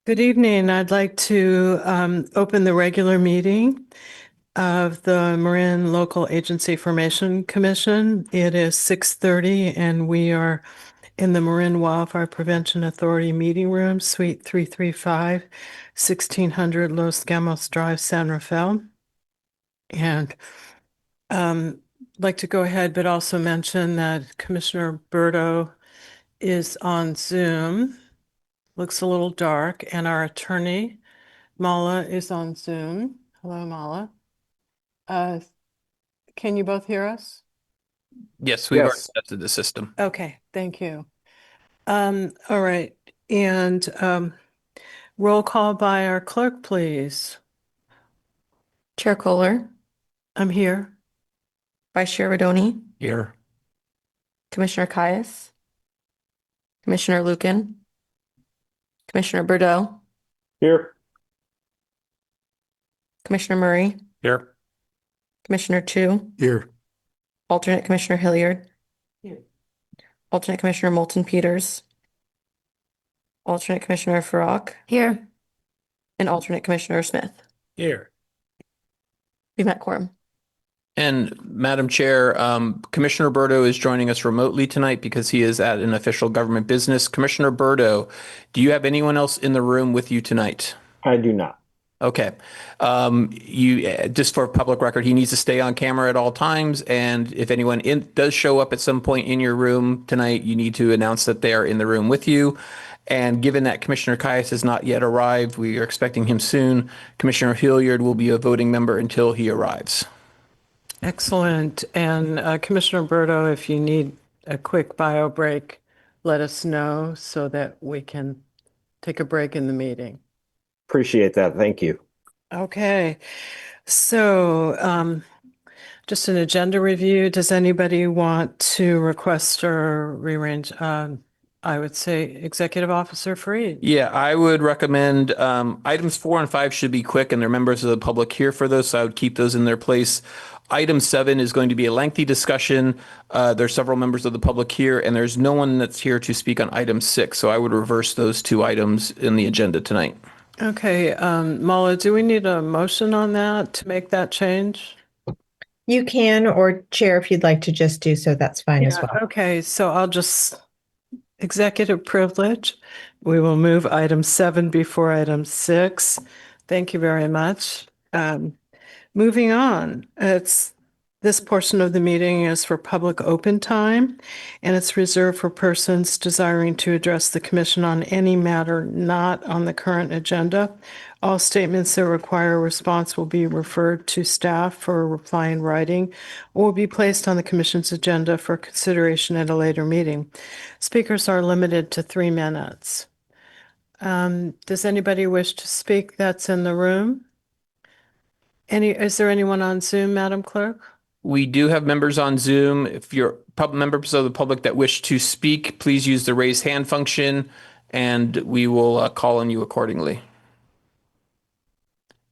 Good evening. I'd like to open the regular meeting of the Marin Local Agency Formation Commission. It is 6:30 and we are in the Marin Wildfire Prevention Authority Meeting Room, Suite 335, 1600 Los Gamos Drive, San Rafael. And I'd like to go ahead, but also mention that Commissioner Berto is on Zoom. Looks a little dark, and our attorney Mala is on Zoom. Hello, Mala. Uh, can you both hear us? Yes, we've already Yes. tested the system. Okay, thank you. All right. And roll call by our clerk, please. Chair Kohler, I'm here. Vice Chair Rodoni, Here. Commissioner Caius, Commissioner Lucan, Commissioner Bordeaux, Here. Commissioner Murray, Here. Commissioner Chu, Here. Alternate Commissioner Hilliard, Here. Alternate Commissioner Moulton Peters, Alternate Commissioner Farrak, Here. and Alternate Commissioner Smith. Here. We've met quorum. And Madam Chair, Commissioner Berto is joining us remotely tonight because he is at an official government business. Commissioner Berto, do you have anyone else in the room with you tonight? I do not. Okay. Just for public record, he needs to stay on camera at all times. And if anyone does show up at some point in your room tonight, you need to announce that they are in the room with you. And given that Commissioner Caius has not yet arrived, we are expecting him soon. Commissioner Hilliard will be a voting member until he arrives. Excellent. And Commissioner Berto, if you need a quick bio break, let us know so that we can take a break in the meeting. Appreciate that. Thank you. Okay. So just an agenda review. Does anybody want to request or rearrange? I would say Executive Officer Freed. Yeah, I would recommend items 4 and 5 should be quick, and there are members of the public here for those, so I would keep those in their place. Item 7 is going to be a lengthy discussion. There's several members of the public here, and there's no one that's here to speak on item 6, so I would reverse those two items in the agenda tonight. Okay, Mala, do we need a motion on that to make that change? You can, or Chair, if you'd like to just do so, that's fine as well. Okay, so I'll just executive privilege. We will move item 7 before item 6. Thank you very much. Moving on, this portion of the meeting is for public open time, and it's reserved for persons desiring to address the commission on any matter not on the current agenda. All statements that require a response will be referred to staff for a reply in writing or will be placed on the commission's agenda for consideration at a later meeting. Speakers are limited to 3 minutes. Does anybody wish to speak that's in the room? Is there anyone on Zoom, Madam Clerk? We do have members on Zoom. If you're members of the public that wish to speak, please use the raise hand function, and we will call on you accordingly.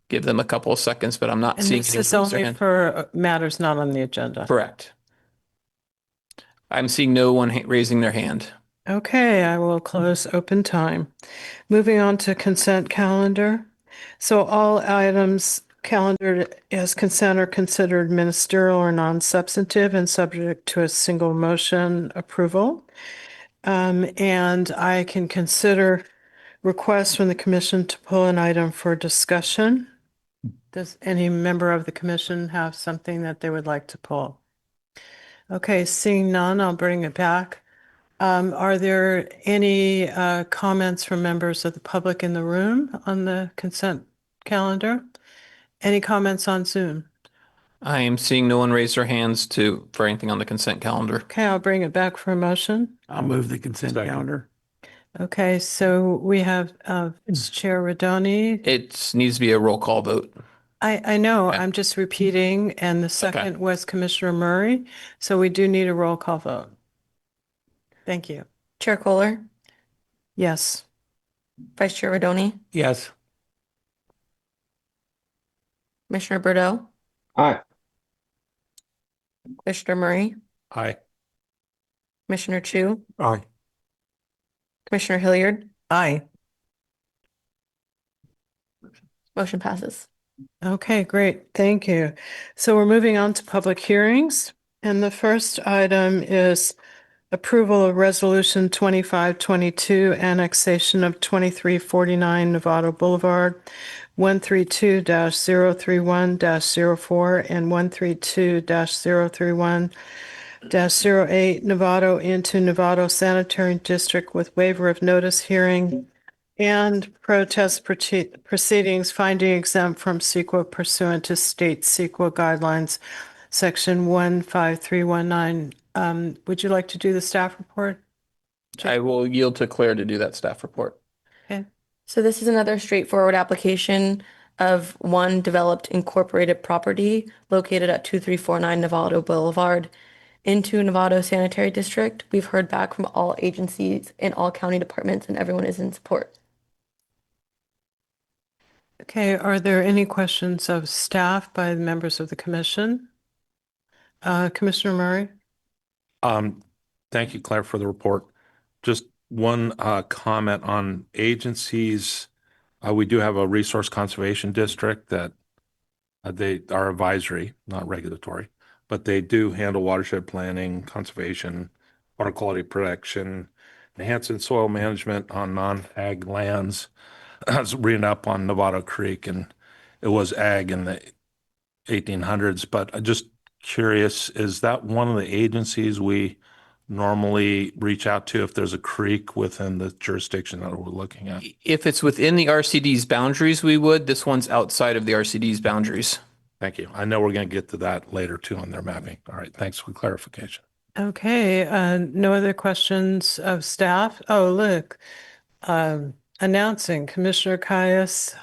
Give them a couple of seconds, but I'm not seeing this anyone is raise their only hand. for matters not on the agenda. Correct. I'm seeing no one raising their hand. Okay, I will close open time. Moving on to consent calendar. So all items calendared as consent are considered ministerial or non-substantive and subject to a single motion approval. And I can consider requests from the commission to pull an item for discussion. Does any member of the commission have something that they would like to pull? Okay, seeing none, I'll bring it back. Are there any comments from members of the public in the room on the consent calendar? Any comments on Zoom? I am seeing no one raise their hands for anything on the consent calendar. Okay, I'll bring it back for a motion. I'll move the consent calendar. Okay, so we have Chair Rodoni. It needs to be a roll call vote. I know, Okay. I'm just repeating, and the second was Commissioner Murray. So we do need a roll call vote. Thank you. Chair Kohler, Yes. Vice Chair Rodoni, Yes. Commissioner Bordeaux, Aye. Commissioner Murray, Aye. Commissioner Chu, Aye. Commissioner Hilliard, Aye. Motion passes. Okay, great. Thank you. So we're moving on to public hearings. And the first item is approval of Resolution 2522, annexation of 2349 Nevada Boulevard, 132-031-04 and 132-031-08 Novato into Novato Sanitary District with waiver of notice hearing and protest proceedings finding exempt from CEQA pursuant to state CEQA guidelines, section 15319. Would you like to do the staff report? I will yield to Claire to do that staff report. Okay. So this is another straightforward application of one developed incorporated property located at 2349 Novato Boulevard into Novato Sanitary District. We've heard back from all agencies and all county departments, and everyone is in support. Okay, are there any questions of staff by the members of the commission? Commissioner Murray? Thank you, Claire, for the report. Just one comment on agencies. We do have a resource conservation district that they are advisory, not regulatory, but they do handle watershed planning, conservation, water quality protection, enhancing soil management on non-ag lands. I was reading up on Novato Creek, and it was ag in the 1800s, but I'm just curious, is that one of the agencies we normally reach out to if there's a creek within the jurisdiction that we're looking at? If it's within the RCD's boundaries, we would. This one's outside of the RCD's boundaries. Thank you. I know we're going to get to that later too on their mapping. All right, thanks for clarification. Okay, no other questions of staff? Oh, look, announcing Commissioner Caius.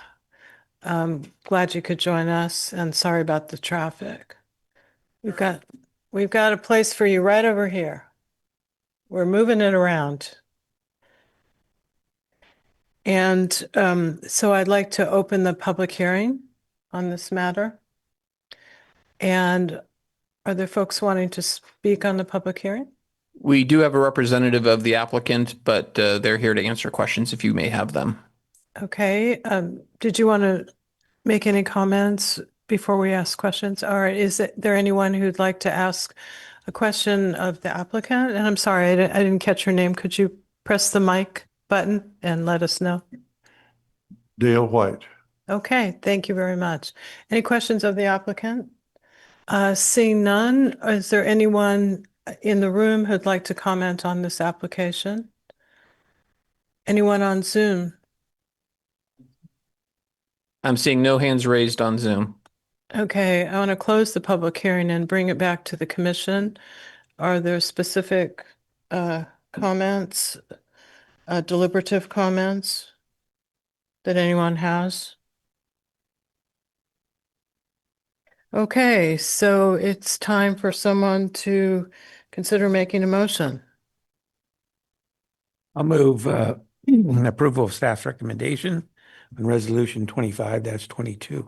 Glad you could join us and sorry about the traffic. We've got a place for you right over here. We're moving it around. And so I'd like to open the public hearing on this matter. And are there folks wanting to speak on the public hearing? We do have a representative of the applicant, but they're here to answer questions if you may have them. Okay, did you want to make any comments before we ask questions? All right, is there anyone who'd like to ask a question of the applicant? And I'm sorry, I didn't catch your name. Could you press the mic button and let us know? Dale White. Okay, thank you very much. Any questions of the applicant? Seeing none, is there anyone in the room who'd like to comment on this application? Anyone on Zoom? I'm seeing no hands raised on Zoom. Okay, I want to close the public hearing and bring it back to the commission. Are there specific comments, deliberative comments that anyone has? Okay, so it's time for someone to consider making a motion. I'll move approval of staff's recommendation on resolution 25-22.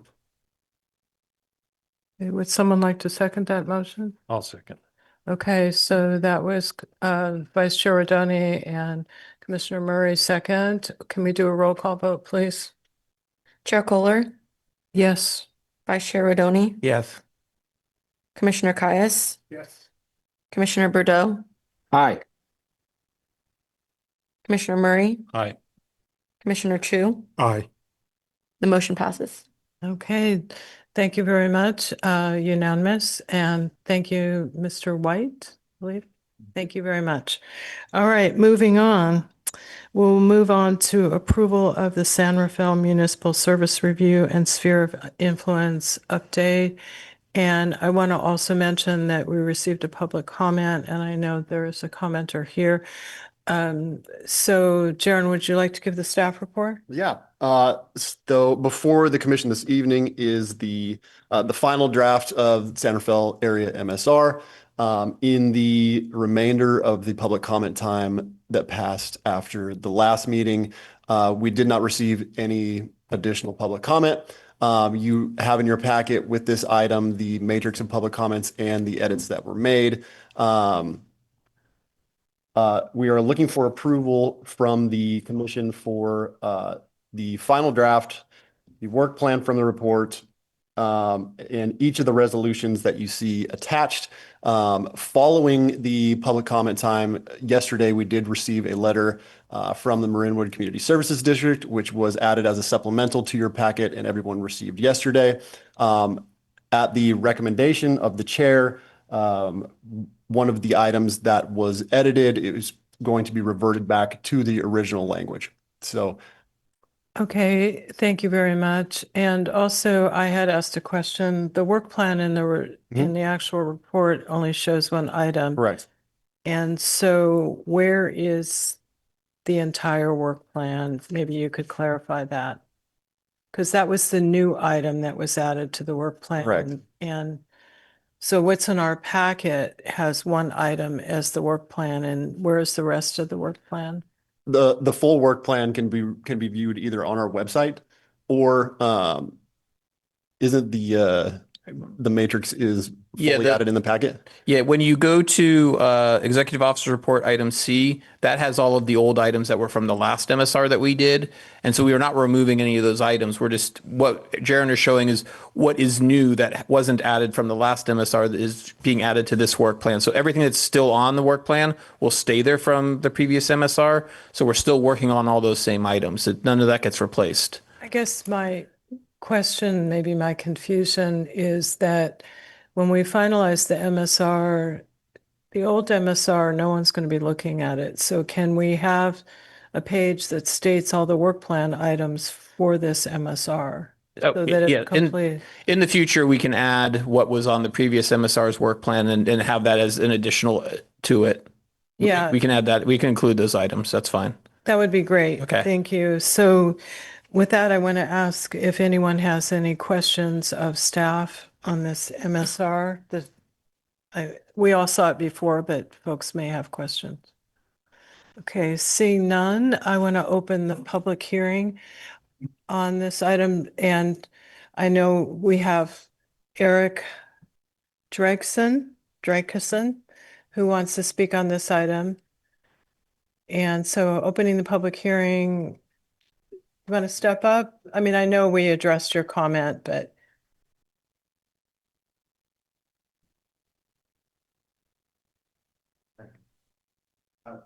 Would someone like to second that motion? I'll second. Okay, so that was Vice Chair Rodoni and Commissioner Murray second. Can we do a roll call vote, please? Chair Kohler, Yes. Vice Chair Rodoni, Yes. Commissioner Caius, Yes. Commissioner Bordeaux, Aye. Commissioner Murray, Aye. Commissioner Chu. Aye. The motion passes. Okay, thank you very much, unanimous, and thank you, Mr. White, I believe. Thank you very much. All right, moving on. We'll move on to approval of the San Rafael Municipal Service Review and Sphere of Influence update. And I want to also mention that we received a public comment, and I know there is a commenter here. So Jaron, would you like to give the staff report? Yeah. So before the commission this evening is the final draft of San Rafael area MSR. In the remainder of the public comment time that passed after the last meeting, we did not receive any additional public comment. You have in your packet with this item the matrix of public comments and the edits that were made. We are looking for approval from the commission for the final draft the work plan from the report, and each of the resolutions that you see attached. Following the public comment time yesterday, we did receive a letter from the Marinwood Community Services District, which was added as a supplemental to your packet and everyone received yesterday. At the recommendation of the chair, one of the items that was edited is going to be reverted back to the original language. So Okay, thank you very much. And also, I had asked a question. The work plan in the actual report only shows one item. correct. And so where is the entire work plan? Maybe you could clarify that. Because that was the new item that was added to the work plan. Correct. And so what's in our packet has one item as the work plan, and where's the rest of the work plan? The full work plan can be viewed either on our website or isn't the matrix is fully added in the packet? Yeah, when you go to Executive Officer Report Item C, that has all of the old items that were from the last MSR that we did. And so we are not removing any of those items. We're just, what Jaron is showing is what is new that wasn't added from the last MSR that is being added to this work plan. So everything that's still on the work plan will stay there from the previous MSR. So we're still working on all those same items. None of that gets replaced. I guess my question, maybe my confusion, is that when we finalize the MSR, the old MSR, no one's going to be looking at it. So can we have a page that states all the work plan items for this MSR? Oh, So that yeah, it's complete. In the future, we can add what was on the previous MSR's work plan and have that as an additional to it. Yeah. We can add that. We can include those items. That's fine. That would be great. Okay. Thank you. So with that, I want to ask if anyone has any questions of staff on this MSR. We all saw it before, but folks may have questions. Okay, seeing none, I want to open the public hearing on this item. And I know we have Eric Dregeson, who wants to speak on this item. And so opening the public hearing, you want to step up? I mean, I know we addressed your comment, but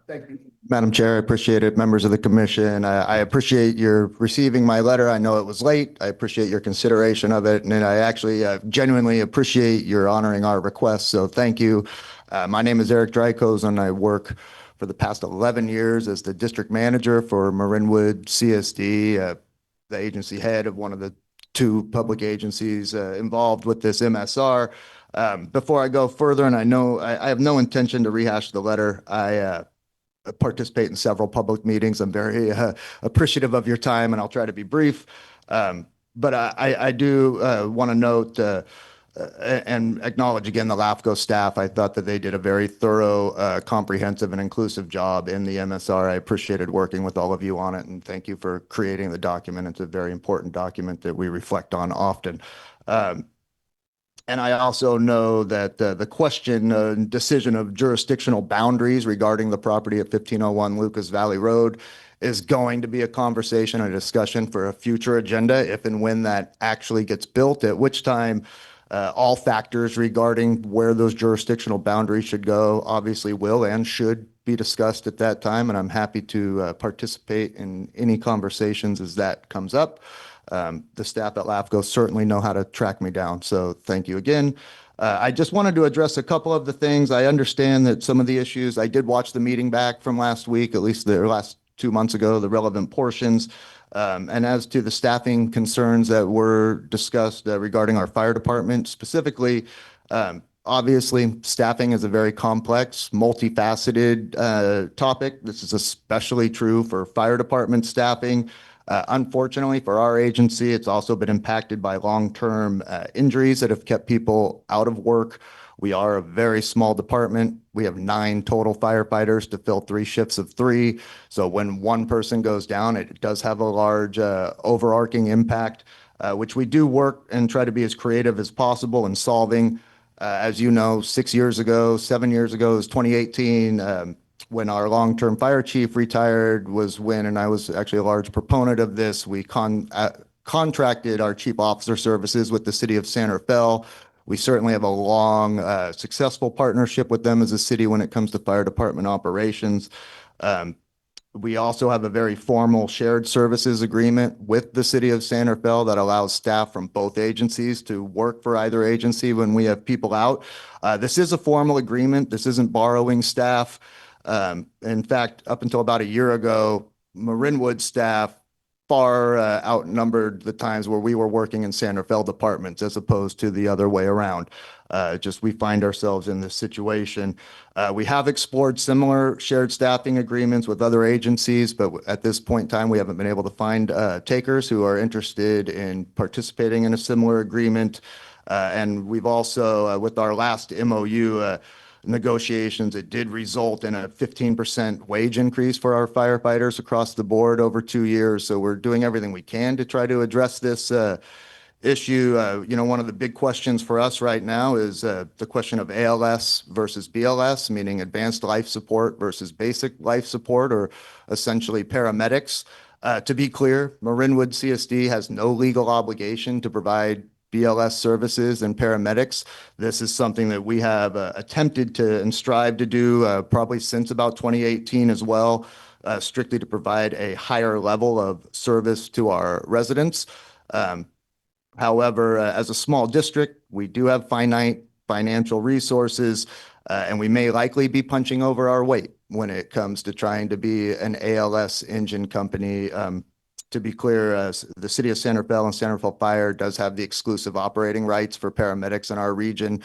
thank you, Madam Chair. I appreciate it. Members of the commission, I appreciate your receiving my letter. I know it was late. I appreciate your consideration of it. And I actually genuinely appreciate your honoring our request. So thank you. My name is Eric Dregeson, and I work for the past 11 years as the district manager for Marinwood CSD, the agency head of one of the two public agencies involved with this MSR. Before I go further, and I know I have no intention to rehash the letter, I participate in several public meetings. I'm very appreciative of your time, and I'll try to be brief. But I do want to note and acknowledge again the LAFCo staff. I thought that they did a very thorough, comprehensive, and inclusive job in the MSR. I appreciated working with all of you on it, and thank you for creating the document. It's a very important document that we reflect on often. And I also know that the question, decision of jurisdictional boundaries regarding the property at 1501 Lucas Valley Road is going to be a conversation, a discussion for a future agenda if and when that actually gets built, at which time all factors regarding where those jurisdictional boundaries should go obviously will and should be discussed at that time. And I'm happy to participate in any conversations as that comes up. The staff at LAFCo certainly know how to track me down. So thank you again. I just wanted to address a couple of the things. I understand that some of the issues, I did watch the meeting back from last week, at least the last 2 months ago, the relevant portions. And as to the staffing concerns that were discussed regarding our fire department specifically, obviously, staffing is a very complex, multifaceted topic. This is especially true for fire department staffing. Unfortunately, for our agency, it's also been impacted by long-term injuries that have kept people out of work. We are a very small department. We have 9 total firefighters to fill 3 shifts of 3. So when one person goes down, it does have a large overarching impact, which we do work and try to be as creative as possible in solving. As you know, 6 years ago, 7 years ago, it was 2018, when our long-term fire chief retired was when, and I was actually a large proponent of this, we contracted our chief officer services with the city of San Rafael. We certainly have a long, successful partnership with them as a city when it comes to fire department operations. We also have a very formal shared services agreement with the city of San Rafael that allows staff from both agencies to work for either agency when we have people out. This is a formal agreement. This isn't borrowing staff. In fact, up until about a year ago, Marinwood staff far outnumbered the times where we were working in San Rafael departments as opposed to the other way around. Just we find ourselves in this situation. We have explored similar shared staffing agreements with other agencies, but at this point in time, we haven't been able to find takers who are interested in participating in a similar agreement. And we've also, with our last MOU negotiations, it did result in a 15% wage increase for our firefighters across the board over 2 years. So we're doing everything we can to try to address this issue. One of the big questions for us right now is the question of ALS versus BLS, meaning advanced life support versus basic life support, or essentially paramedics. To be clear, Marinwood CSD has no legal obligation to provide BLS services and paramedics. This is something that we have attempted to and strive to do probably since about 2018 as well, strictly to provide a higher level of service to our residents. However, as a small district, we do have finite financial resources, and we may likely be punching over our weight when it comes to trying to be an ALS engine company. To be clear, the city of San Rafael and San Rafael Fire does have the exclusive operating rights for paramedics in our region,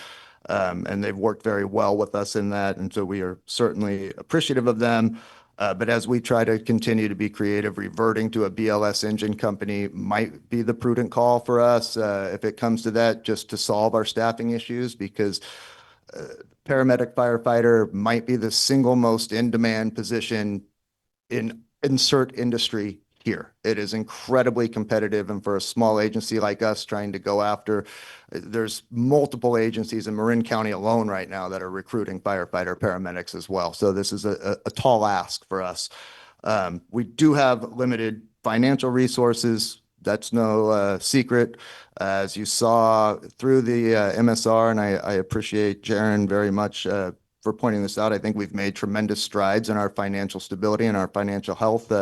and they've worked very well with us in that, and so we are certainly appreciative of them. But as we try to continue to be creative, reverting to a BLS engine company might be the prudent call for us if it comes to that, just to solve our staffing issues, because paramedic firefighter might be the single most in-demand position in insert industry here. It is incredibly competitive, and for a small agency like us trying to go after, there's multiple agencies in Marin County alone right now that are recruiting firefighter paramedics as well. So this is a tall ask for us. We do have limited financial resources. That's no secret. As you saw through the MSR, and I appreciate Jaren very much for pointing this out. I think we've made tremendous strides in our financial stability and our financial health,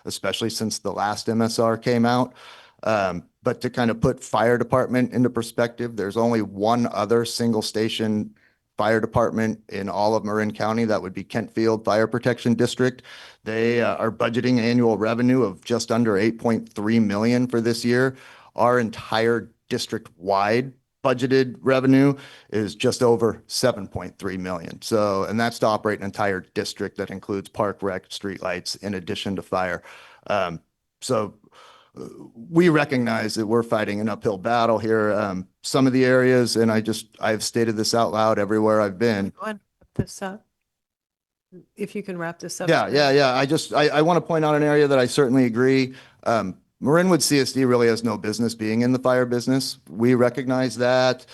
especially since the last MSR came out. But to kind of put fire department into perspective, there's only one other single station fire department in all of Marin County. That would be Kentfield Fire Protection District. They are budgeting annual revenue of just under 8.3 million for this year. Our entire district-wide budgeted revenue is just over 7.3 million. So, and that's to operate an entire district that includes park, rec, streetlights, in addition to fire. So we recognize that we're fighting an uphill battle here. Some of the areas, and I've stated this out loud everywhere I've been. Want to wrap this up? If you can wrap this up. Yeah. I want to point out an area that I certainly agree. Marinwood CSD really has no business being in the fire business. We recognize that,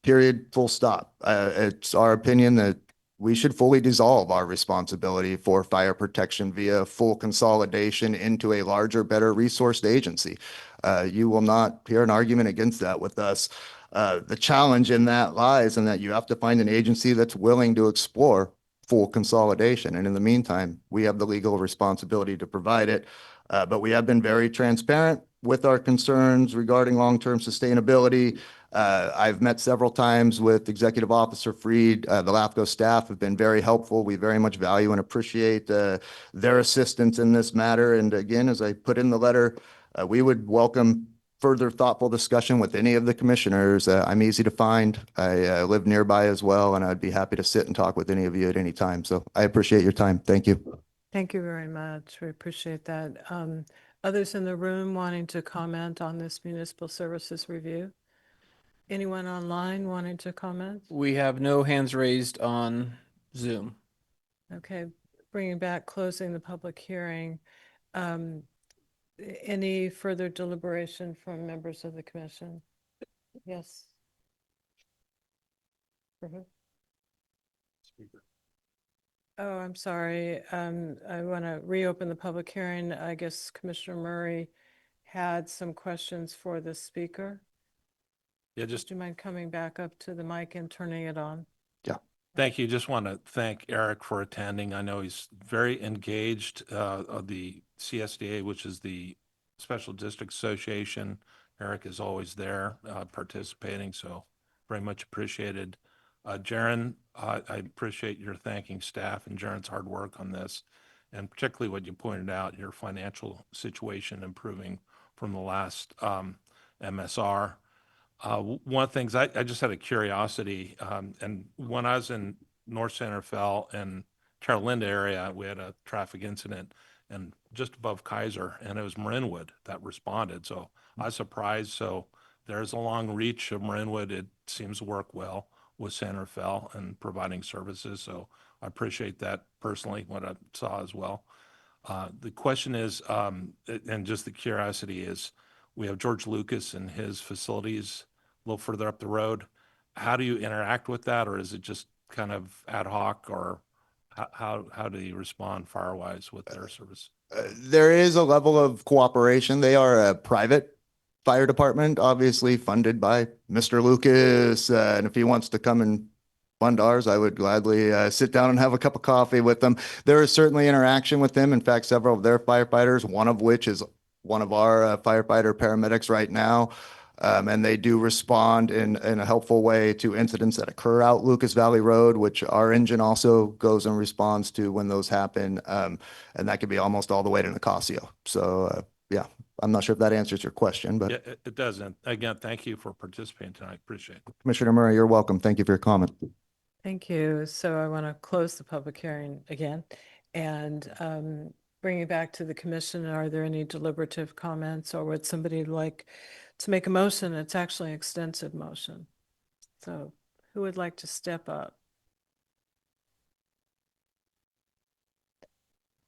period, full stop. It's our opinion that we should fully dissolve our responsibility for fire protection via full consolidation into a larger, better resourced agency. You will not hear an argument against that with us. The challenge in that lies in that you have to find an agency that's willing to explore full consolidation. And in the meantime, we have the legal responsibility to provide it. But we have been very transparent with our concerns regarding long-term sustainability. I've met several times with Executive Officer Freed. The LAFCo staff have been very helpful. We very much value and appreciate their assistance in this matter. And again, as I put in the letter, we would welcome further thoughtful discussion with any of the commissioners. I'm easy to find. I live nearby as well, and I'd be happy to sit and talk with any of you at any time. So I appreciate your time. Thank you. Thank you very much. We appreciate that. Others in the room wanting to comment on this municipal services review? Anyone online wanting to comment? We have no hands raised on Zoom. Okay, bringing back, closing the public hearing. Any further deliberation from members of the commission? Yes. For who? Oh, I'm sorry. I want to reopen the public hearing. I guess Commissioner Murray had some questions for the speaker. Yeah, Do you mind coming back up to the mic and turning it on? thank you. Just want to thank Eric for attending. I know he's very engaged of the CSDA, which is the Special District Association. Eric is always there participating, so very much appreciated. Jaren, I appreciate your thanking staff and Jaren's hard work on this, and particularly what you pointed out, your financial situation improving from the last MSR. One of the things I just had a curiosity, and when I was in North Santa Fe and Terra Linda area, we had a traffic incident and just above Kaiser, and it was Marinwood that responded. So I was surprised. So there's a long reach of Marinwood. It seems to work well with Santa Fe and providing services. So I appreciate that personally, what I saw as well. The question is, and just the curiosity is, we have George Lucas and his facilities a little further up the road. How do you interact with that, or is it just kind of ad hoc, or how do you respond fire-wise with their service? There is a level of cooperation. They are a private fire department, obviously funded by Mr. Lucas. And if he wants to come and fund ours, I would gladly sit down and have a cup of coffee with them. There is certainly interaction with them. In fact, several of their firefighters, one of which is one of our firefighter paramedics right now. And they do respond in a helpful way to incidents that occur out Lucas Valley Road, which our engine also goes and responds to when those happen. And that could be almost all the way to Nicasio. So, yeah, I'm not sure if that answers your question, but Yeah, it doesn't. Again, thank you for participating tonight. Appreciate it. Commissioner Murray, you're welcome. Thank you for your comment. Thank you. So I want to close the public hearing again and bring it back to the commission. Are there any deliberative comments, or would somebody like to make a motion? It's actually an extensive motion. So who would like to step up?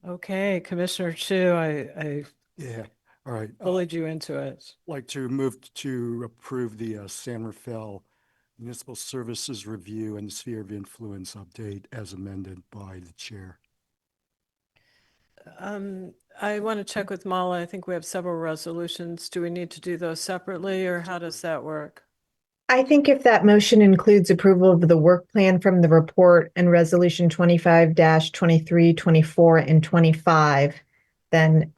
Okay, Commissioner Chu, I Yeah, all right. bullied you into it. Like to move to approve the San Rafael Municipal Services Review and Sphere of Influence update as amended by the chair. I want to check with Mala. I think we have several resolutions. Do we need to do those separately, or how does that work? I think if that motion includes approval of the work plan from the report and resolution 25-23, 24, and 25, then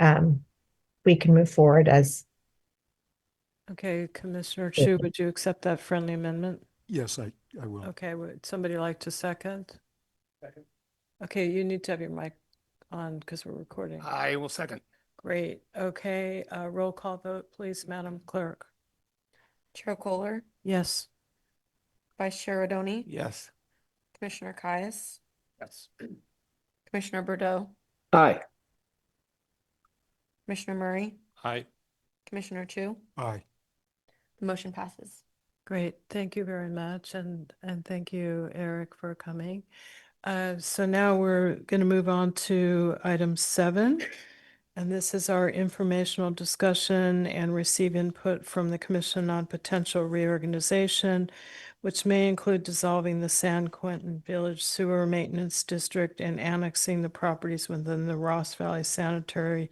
we can move forward as. Okay, Commissioner Chu, would you accept that friendly amendment? Yes, I will. Okay, would somebody like to second? Second. Okay, you need to have your mic on because we're recording. I will second. Great. Okay, roll call vote, please, Madam Clerk. Chair Kohler, Yes. Vice Chair Rodoni, Yes. Commissioner Caius, Yes. Commissioner Bordeaux, Aye. Commissioner Murray, Hi. Commissioner Chu. Aye. The motion passes. Great, thank you very much, and thank you, Eric, for coming. So now we're going to move on to item 7, and this is our informational discussion and receive input from the Commission on potential reorganization, which may include dissolving the San Quentin Village Sewer Maintenance District and annexing the properties within the Ross Valley Sanitary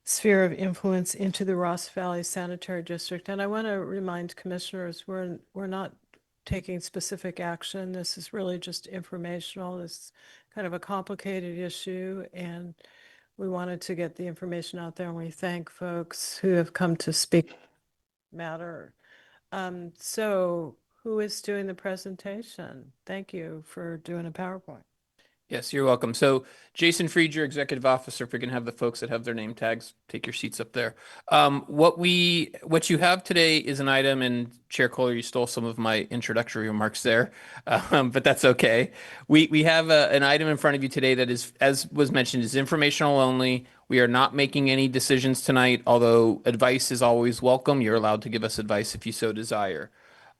Sphere of Influence into the Ross Valley Sanitary District. And I want to remind commissioners, we're not taking specific action. This is really just informational. This is kind of a complicated issue, and we wanted to get the information out there, and we thank folks who have come to speak matter. So who is doing the presentation? Thank you for doing a PowerPoint. Yes, you're welcome. So Jason Fried, your executive officer, if we can have the folks that have their name tags, take your seats up there. What you have today is an item, and Chair Kohler, you stole some of my introductory remarks there, but that's okay. We have an item in front of you today that is, as was mentioned, is informational only. We are not making any decisions tonight, although advice is always welcome. You're allowed to give us advice if you so desire.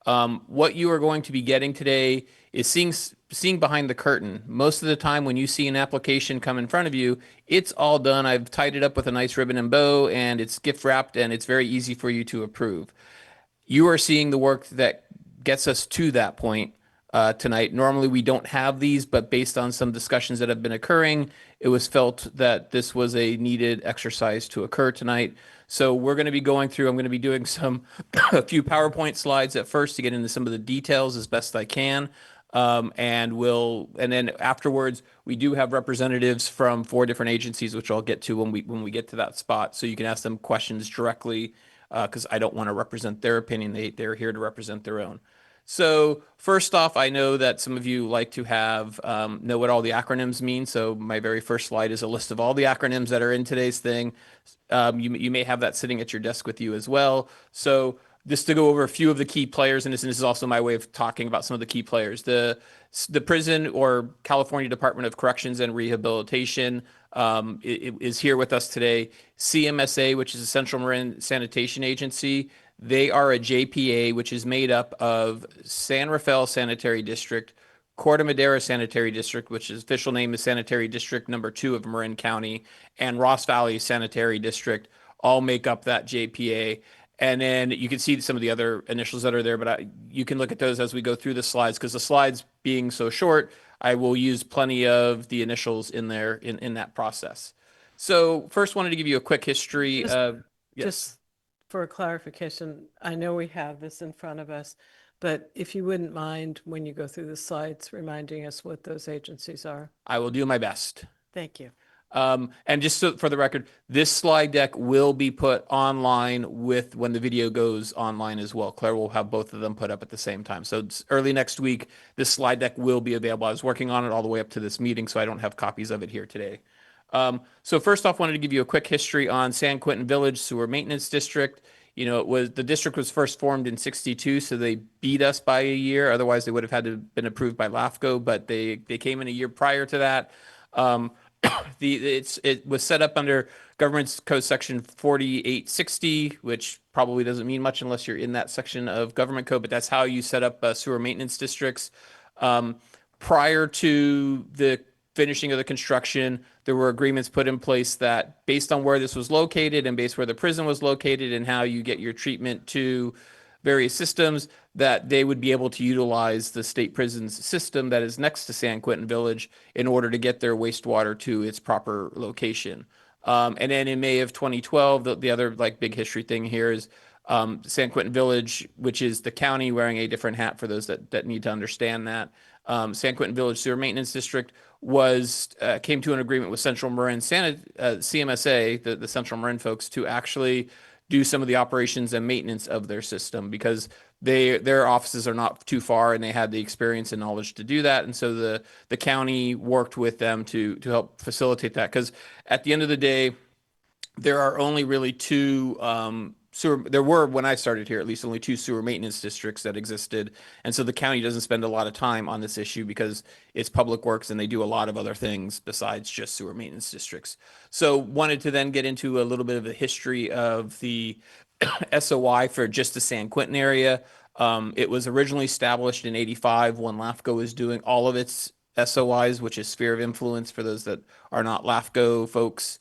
What you are going to be getting today is seeing behind the curtain. Most of the time when you see an application come in front of you, it's all done. I've tied it up with a nice ribbon and bow, and it's gift wrapped, and it's very easy for you to approve. You are seeing the work that gets us to that point. tonight. Normally, we don't have these, but based on some discussions that have been occurring, it was felt that this was a needed exercise to occur tonight. So we're going to be going through, I'm going to be doing a few PowerPoint slides at first to get into some of the details as best I can. And then afterwards, we do have representatives from 4 different agencies, which I'll get to when we get to that spot. So you can ask them questions directly, because I don't want to represent their opinion. They're here to represent their own. So first off, I know that some of you like to know what all the acronyms mean. So my very first slide is a list of all the acronyms that are in today's thing. You may have that sitting at your desk with you as well. So just to go over a few of the key players, and this is also my way of talking about some of the key players. The prison, or California Department of Corrections and Rehabilitation, is here with us today. CMSA, which is the Central Marin Sanitation Agency, they are a JPA, which is made up of San Rafael Sanitary District, Corte Madera Sanitary District, which is official name is Sanitary District number 2 of Marin County, and Ross Valley Sanitary District, all make up that JPA. And then you can see some of the other initials that are there, but you can look at those as we go through the slides, because the slides being so short, I will use plenty of the initials in there in that process. So first wanted to give you a quick history. Just for clarification, I know we have this in front of us, but if you wouldn't mind, when you go through the slides, reminding us what those agencies are. I will do my best. Thank you. And just so for the record, this slide deck will be put online when the video goes online as well. Claire will have both of them put up at the same time. So it's early next week, this slide deck will be available. I was working on it all the way up to this meeting, so I don't have copies of it here today. So first off, wanted to give you a quick history on San Quentin Village Sewer Maintenance District. You know, the district was first formed in '62, so they beat us by a year. Otherwise, they would have had to have been approved by LAFCo, but they came in a year prior to that. It was set up under Government Code Section 4860, which probably doesn't mean much unless you're in that section of Government Code, but that's how you set up sewer maintenance districts. Prior to the finishing of the construction, there were agreements put in place that based on where this was located and based where the prison was located and how you get your treatment to various systems, that they would be able to utilize the state prisons system that is next to San Quentin Village in order to get their wastewater to its proper location. And then in May of 2012, the other like big history thing here is San Quentin Village, which is the county, wearing a different hat for those that need to understand that. San Quentin Village Sewer Maintenance District came to an agreement with Central Marin CMSA, the Central Marin folks, to actually do some of the operations and maintenance of their system, because their offices are not too far and they had the experience and knowledge to do that. And so the county worked with them to help facilitate that, because at the end of the day, there are only really two there were, when I started here, at least only 2 sewer maintenance districts that existed. And so the county doesn't spend a lot of time on this issue because it's public works and they do a lot of other things besides just sewer maintenance districts. So wanted to then get into a little bit of the history of the SOI for just the San Quentin area. It was originally established in '85 when LAFCo was doing all of its SOIs, which is sphere of influence for those that are not LAFCo folks.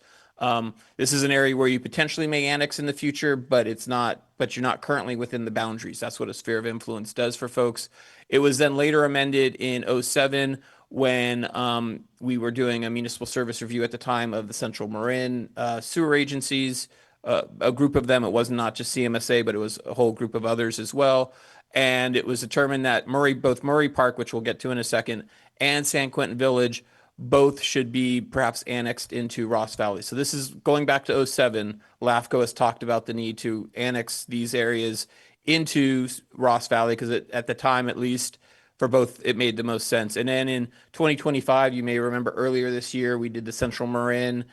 This is an area where you potentially may annex in the future, but you're not currently within the boundaries. That's what a sphere of influence does for folks. It was then later amended in '07 when we were doing a municipal service review at the time of the Central Marin sewer agencies, a group of them. It was not just CMSA, but it was a whole group of others as well. And it was determined that both Murray Park, which we'll get to in a second, and San Quentin Village both should be perhaps annexed into Ross Valley. So this is going back to '07. LAFCO has talked about the need to annex these areas into Ross Valley because at the time, at least, for both, it made the most sense. And then in 2025, you may remember earlier this year, we did the Central Marin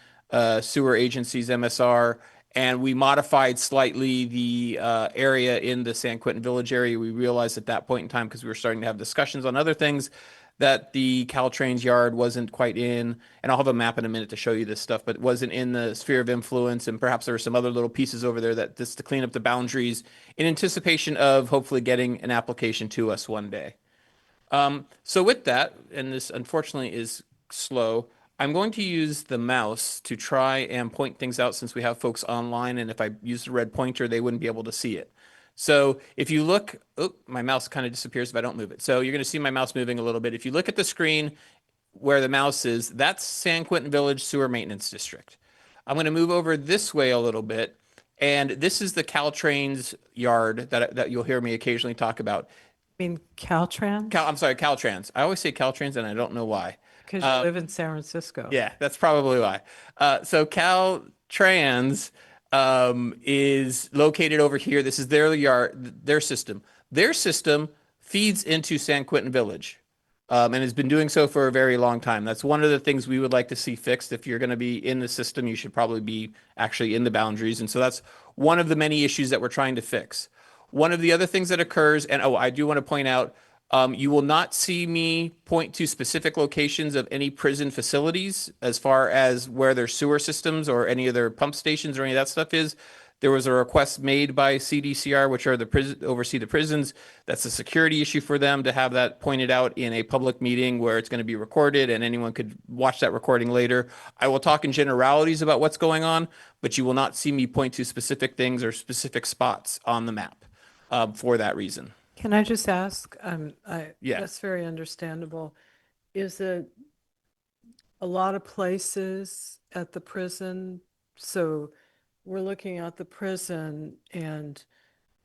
Sewer Agencies MSR, and we modified slightly the area in the San Quentin Village area. We realized at that point in time, because we were starting to have discussions on other things, that the Caltrain's yard wasn't quite in, and I'll have a map in a minute to show you this stuff, but it wasn't in the sphere of influence, and perhaps there were some other little pieces over there that just to clean up the boundaries in anticipation of hopefully getting an application to us one day. So with that, and this unfortunately is slow, I'm going to use the mouse to try and point things out since we have folks online, and if I use the red pointer, they wouldn't be able to see it. So if you look, oh, my mouse kind of disappears if I don't move it. So you're going to see my mouse moving a little bit. If you look at the screen where the mouse is, that's San Quentin Village Sewer Maintenance District. I'm going to move over this way a little bit. And this is the Caltrain's yard that you'll hear me occasionally talk about. I mean, Caltrans? I'm sorry, Caltrans. I always say Caltrans and I don't know why. Because you live in San Francisco. Yeah, that's probably why. So Caltrans is located over here. This is their yard, their system. Their system feeds into San Quentin Village, and has been doing so for a very long time. That's one of the things we would like to see fixed. If you're going to be in the system, you should probably be actually in the boundaries. And so that's one of the many issues that we're trying to fix. One of the other things that occurs, and oh, I do want to point out, you will not see me point to specific locations of any prison facilities as far as where their sewer systems or any of their pump stations or any of that stuff is. There was a request made by CDCR, which are the prison, oversee the prisons. That's a security issue for them to have that pointed out in a public meeting where it's going to be recorded and anyone could watch that recording later. I will talk in generalities about what's going on, but you will not see me point to specific things or specific spots on the map for that reason. Can I just ask? Yeah. That's very understandable. Is it a lot of places at the prison? So we're looking at the prison and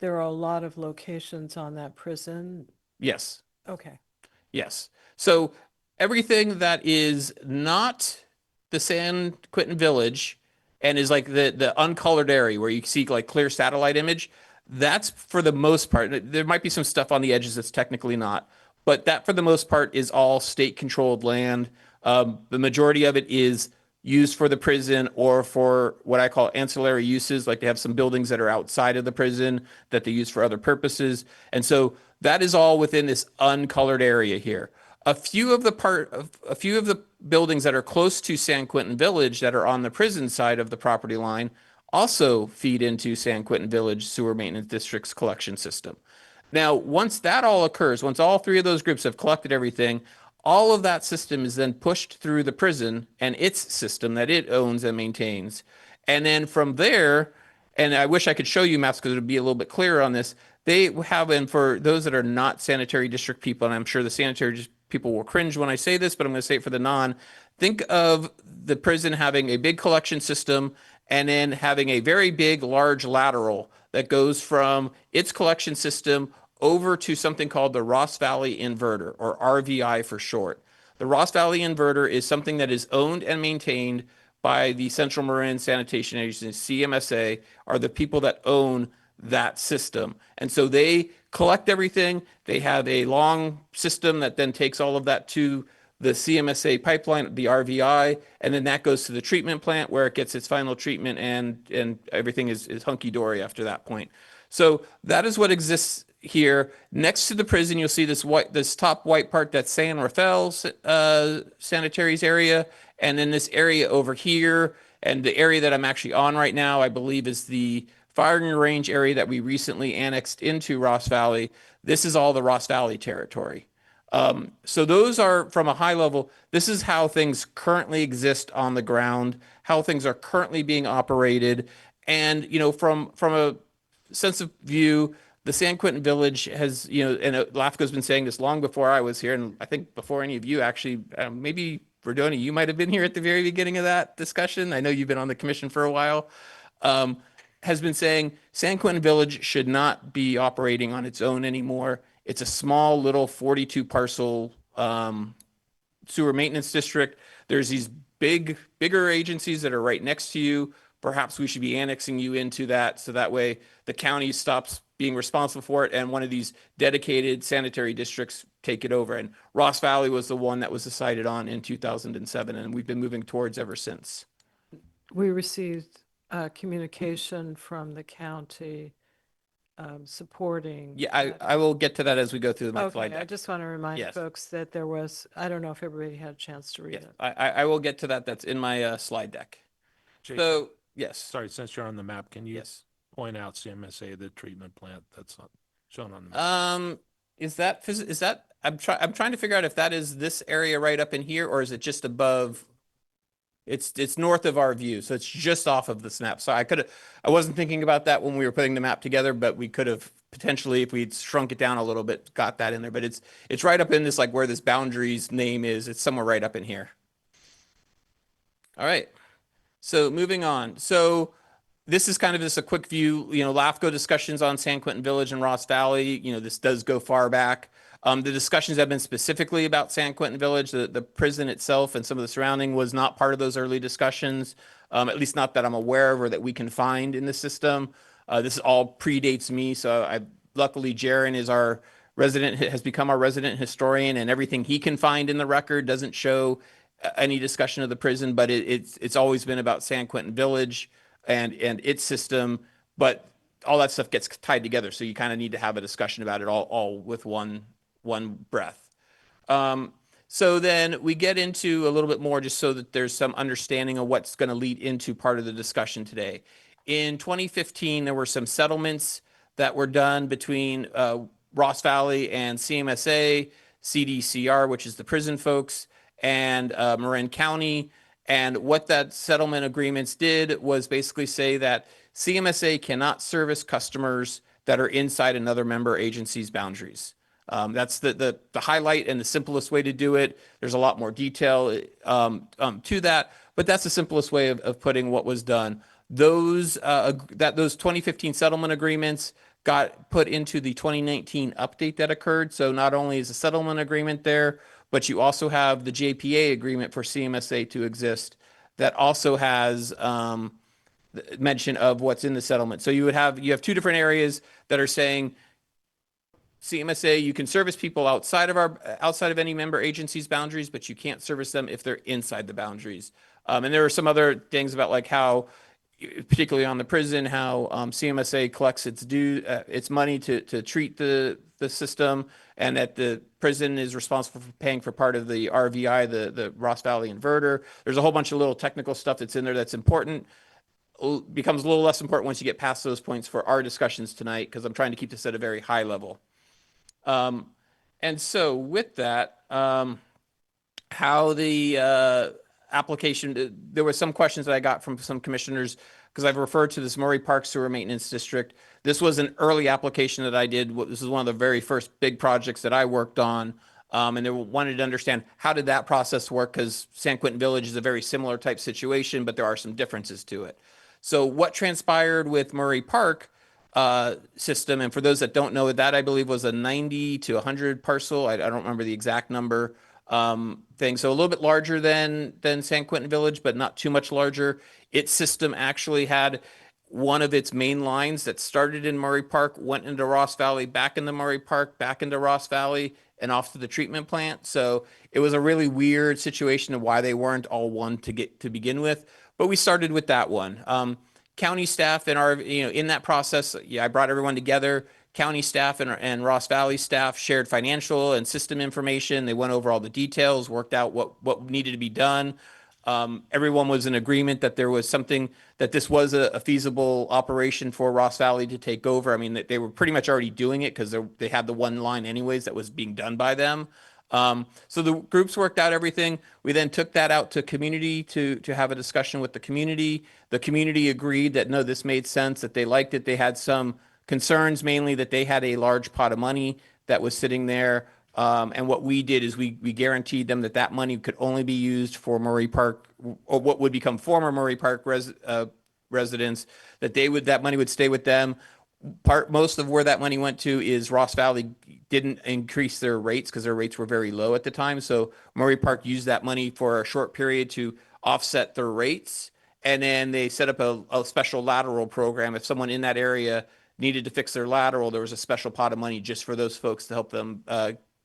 there are a lot of locations on that prison. Yes. Okay. Yes. So everything that is not the San Quentin Village and is like the uncolored area where you see like clear satellite image, that's for the most part. There might be some stuff on the edges that's technically not, but that for the most part is all state controlled land. The majority of it is used for the prison or for what I call ancillary uses, like they have some buildings that are outside of the prison that they use for other purposes. And so that is all within this uncolored area here. A few of the buildings that are close to San Quentin Village that are on the prison side of the property line also feed into San Quentin Village Sewer Maintenance District's collection system. Now, once that all occurs, once all three of those groups have collected everything, all of that system is then pushed through the prison and its system that it owns and maintains. And then from there, and I wish I could show you maps because it would be a little bit clearer on this. They have, and for those that are not sanitary district people, and I'm sure the sanitary people will cringe when I say this, but I'm going to say it for the non. Think of the prison having a big collection system and then having a very big, large lateral that goes from its collection system over to something called the Ross Valley Inverter, or RVI for short. The Ross Valley Inverter is something that is owned and maintained by the Central Marin Sanitation Agency, CMSA, are the people that own that system. And so they collect everything. They have a long system that then takes all of that to the CMSA pipeline, the RVI, and then that goes to the treatment plant where it gets its final treatment and everything is hunky-dory after that point. So that is what exists here. Next to the prison, you'll see this top white part, that's San Rafael Sanitaries area, and then this area over here, and the area that I'm actually on right now, I believe is the firing range area that we recently annexed into Ross Valley. This is all the Ross Valley territory. So those are from a high level. This is how things currently exist on the ground, how things are currently being operated. And, from a sense of view, the San Quentin Village has, and LAFCo's been saying this long before I was here, and I think before any of you actually, maybe Verdoni, you might have been here at the very beginning of that discussion. I know you've been on the commission for a while. Has been saying San Quentin Village should not be operating on its own anymore. It's a small little 42 parcel sewer maintenance district. There's these bigger agencies that are right next to you. Perhaps we should be annexing you into that so that way the county stops being responsible for it and one of these dedicated sanitary districts take it over. And Ross Valley was the one that was decided on in 2007, and we've been moving towards ever since. We received communication from the county supporting. Yeah, I will get to that as we go through my slide Okay, I deck. just want to remind Yes. folks that there was, I don't know if everybody had a chance to read Yes, it. I will get to that. That's in my slide deck. Jacob, So, yes. sorry, since you're on the map, can you Yes. point out CMSA, the treatment plant that's not shown on the map? Is that I'm trying to figure out if that is this area right up in here or is it just above? It's north of our view, so it's just off of the snap. So I wasn't thinking about that when we were putting the map together, but we could have potentially, if we'd shrunk it down a little bit, got that in there. But it's right up in this, like where this boundaries name is. It's somewhere right up in here. All right. So moving on. So this is kind of just a quick view, LAFCO discussions on San Quentin Village and Ross Valley. This does go far back. The discussions have been specifically about San Quentin Village. The prison itself and some of the surrounding was not part of those early discussions, at least not that I'm aware of or that we can find in the system. This all predates me, so luckily Jaron is has become our resident historian, and everything he can find in the record doesn't show any discussion of the prison, but it's always been about San Quentin Village and its system, but all that stuff gets tied together. So you kind of need to have a discussion about it all with one breath. So then we get into a little bit more just so that there's some understanding of what's going to lead into part of the discussion today. In 2015, there were some settlements that were done between Ross Valley and CMSA, CDCR, which is the prison folks, and Marin County. And what that settlement agreements did was basically say that CMSA cannot service customers that are inside another member agency's boundaries. That's the highlight and the simplest way to do it. There's a lot more detail to that, but that's the simplest way of putting what was done. Those 2015 settlement agreements got put into the 2019 update that occurred. So not only is a settlement agreement there, but you also have the JPA agreement for CMSA to exist that also has mention of what's in the settlement. So you have two different areas that are saying CMSA, you can service people outside of any member agency's boundaries, but you can't service them if they're inside the boundaries. And there are some other things about like how, particularly on the prison, how CMSA collects its money to treat the system, and that the prison is responsible for paying for part of the RVI, the Ross Valley inverter. There's a whole bunch of little technical stuff that's in there that's important. Becomes a little less important once you get past those points for our discussions tonight, because I'm trying to keep this at a very high level. And so with that, how the application, there were some questions that I got from some commissioners because I've referred to this Murray Park Sewer Maintenance District. This was an early application that I did. This is one of the very first big projects that I worked on. And they wanted to understand how did that process work, because San Quentin Village is a very similar type situation, but there are some differences to it. So what transpired with Murray Park system, and for those that don't know, that I believe was a 90 to 100 parcel. I don't remember the exact number thing. So a little bit larger than San Quentin Village, but not too much larger. Its system actually had one of its main lines that started in Murray Park, went into Ross Valley, back into Murray Park, back into Ross Valley, and off to the treatment plant. So it was a really weird situation of why they weren't all one to begin with. But we started with that one. County staff in that process, I brought everyone together. County staff and Ross Valley staff shared financial and system information. They went over all the details, worked out what needed to be done. Everyone was in agreement that there was something, that this was a feasible operation for Ross Valley to take over. I mean, they were pretty much already doing it because they had the one line anyways that was being done by them. So the groups worked out everything. We then took that out to community to have a discussion with the community. The community agreed that no, this made sense, that they liked it. They had some concerns, mainly that they had a large pot of money that was sitting there. And what we did is we guaranteed them that money could only be used for Murray Park, or what would become former Murray Park residents, that money would stay with them. Most of where that money went to is Ross Valley didn't increase their rates because their rates were very low at the time. So Murray Park used that money for a short period to offset their rates. And then they set up a special lateral program. If someone in that area needed to fix their lateral, there was a special pot of money just for those folks to help them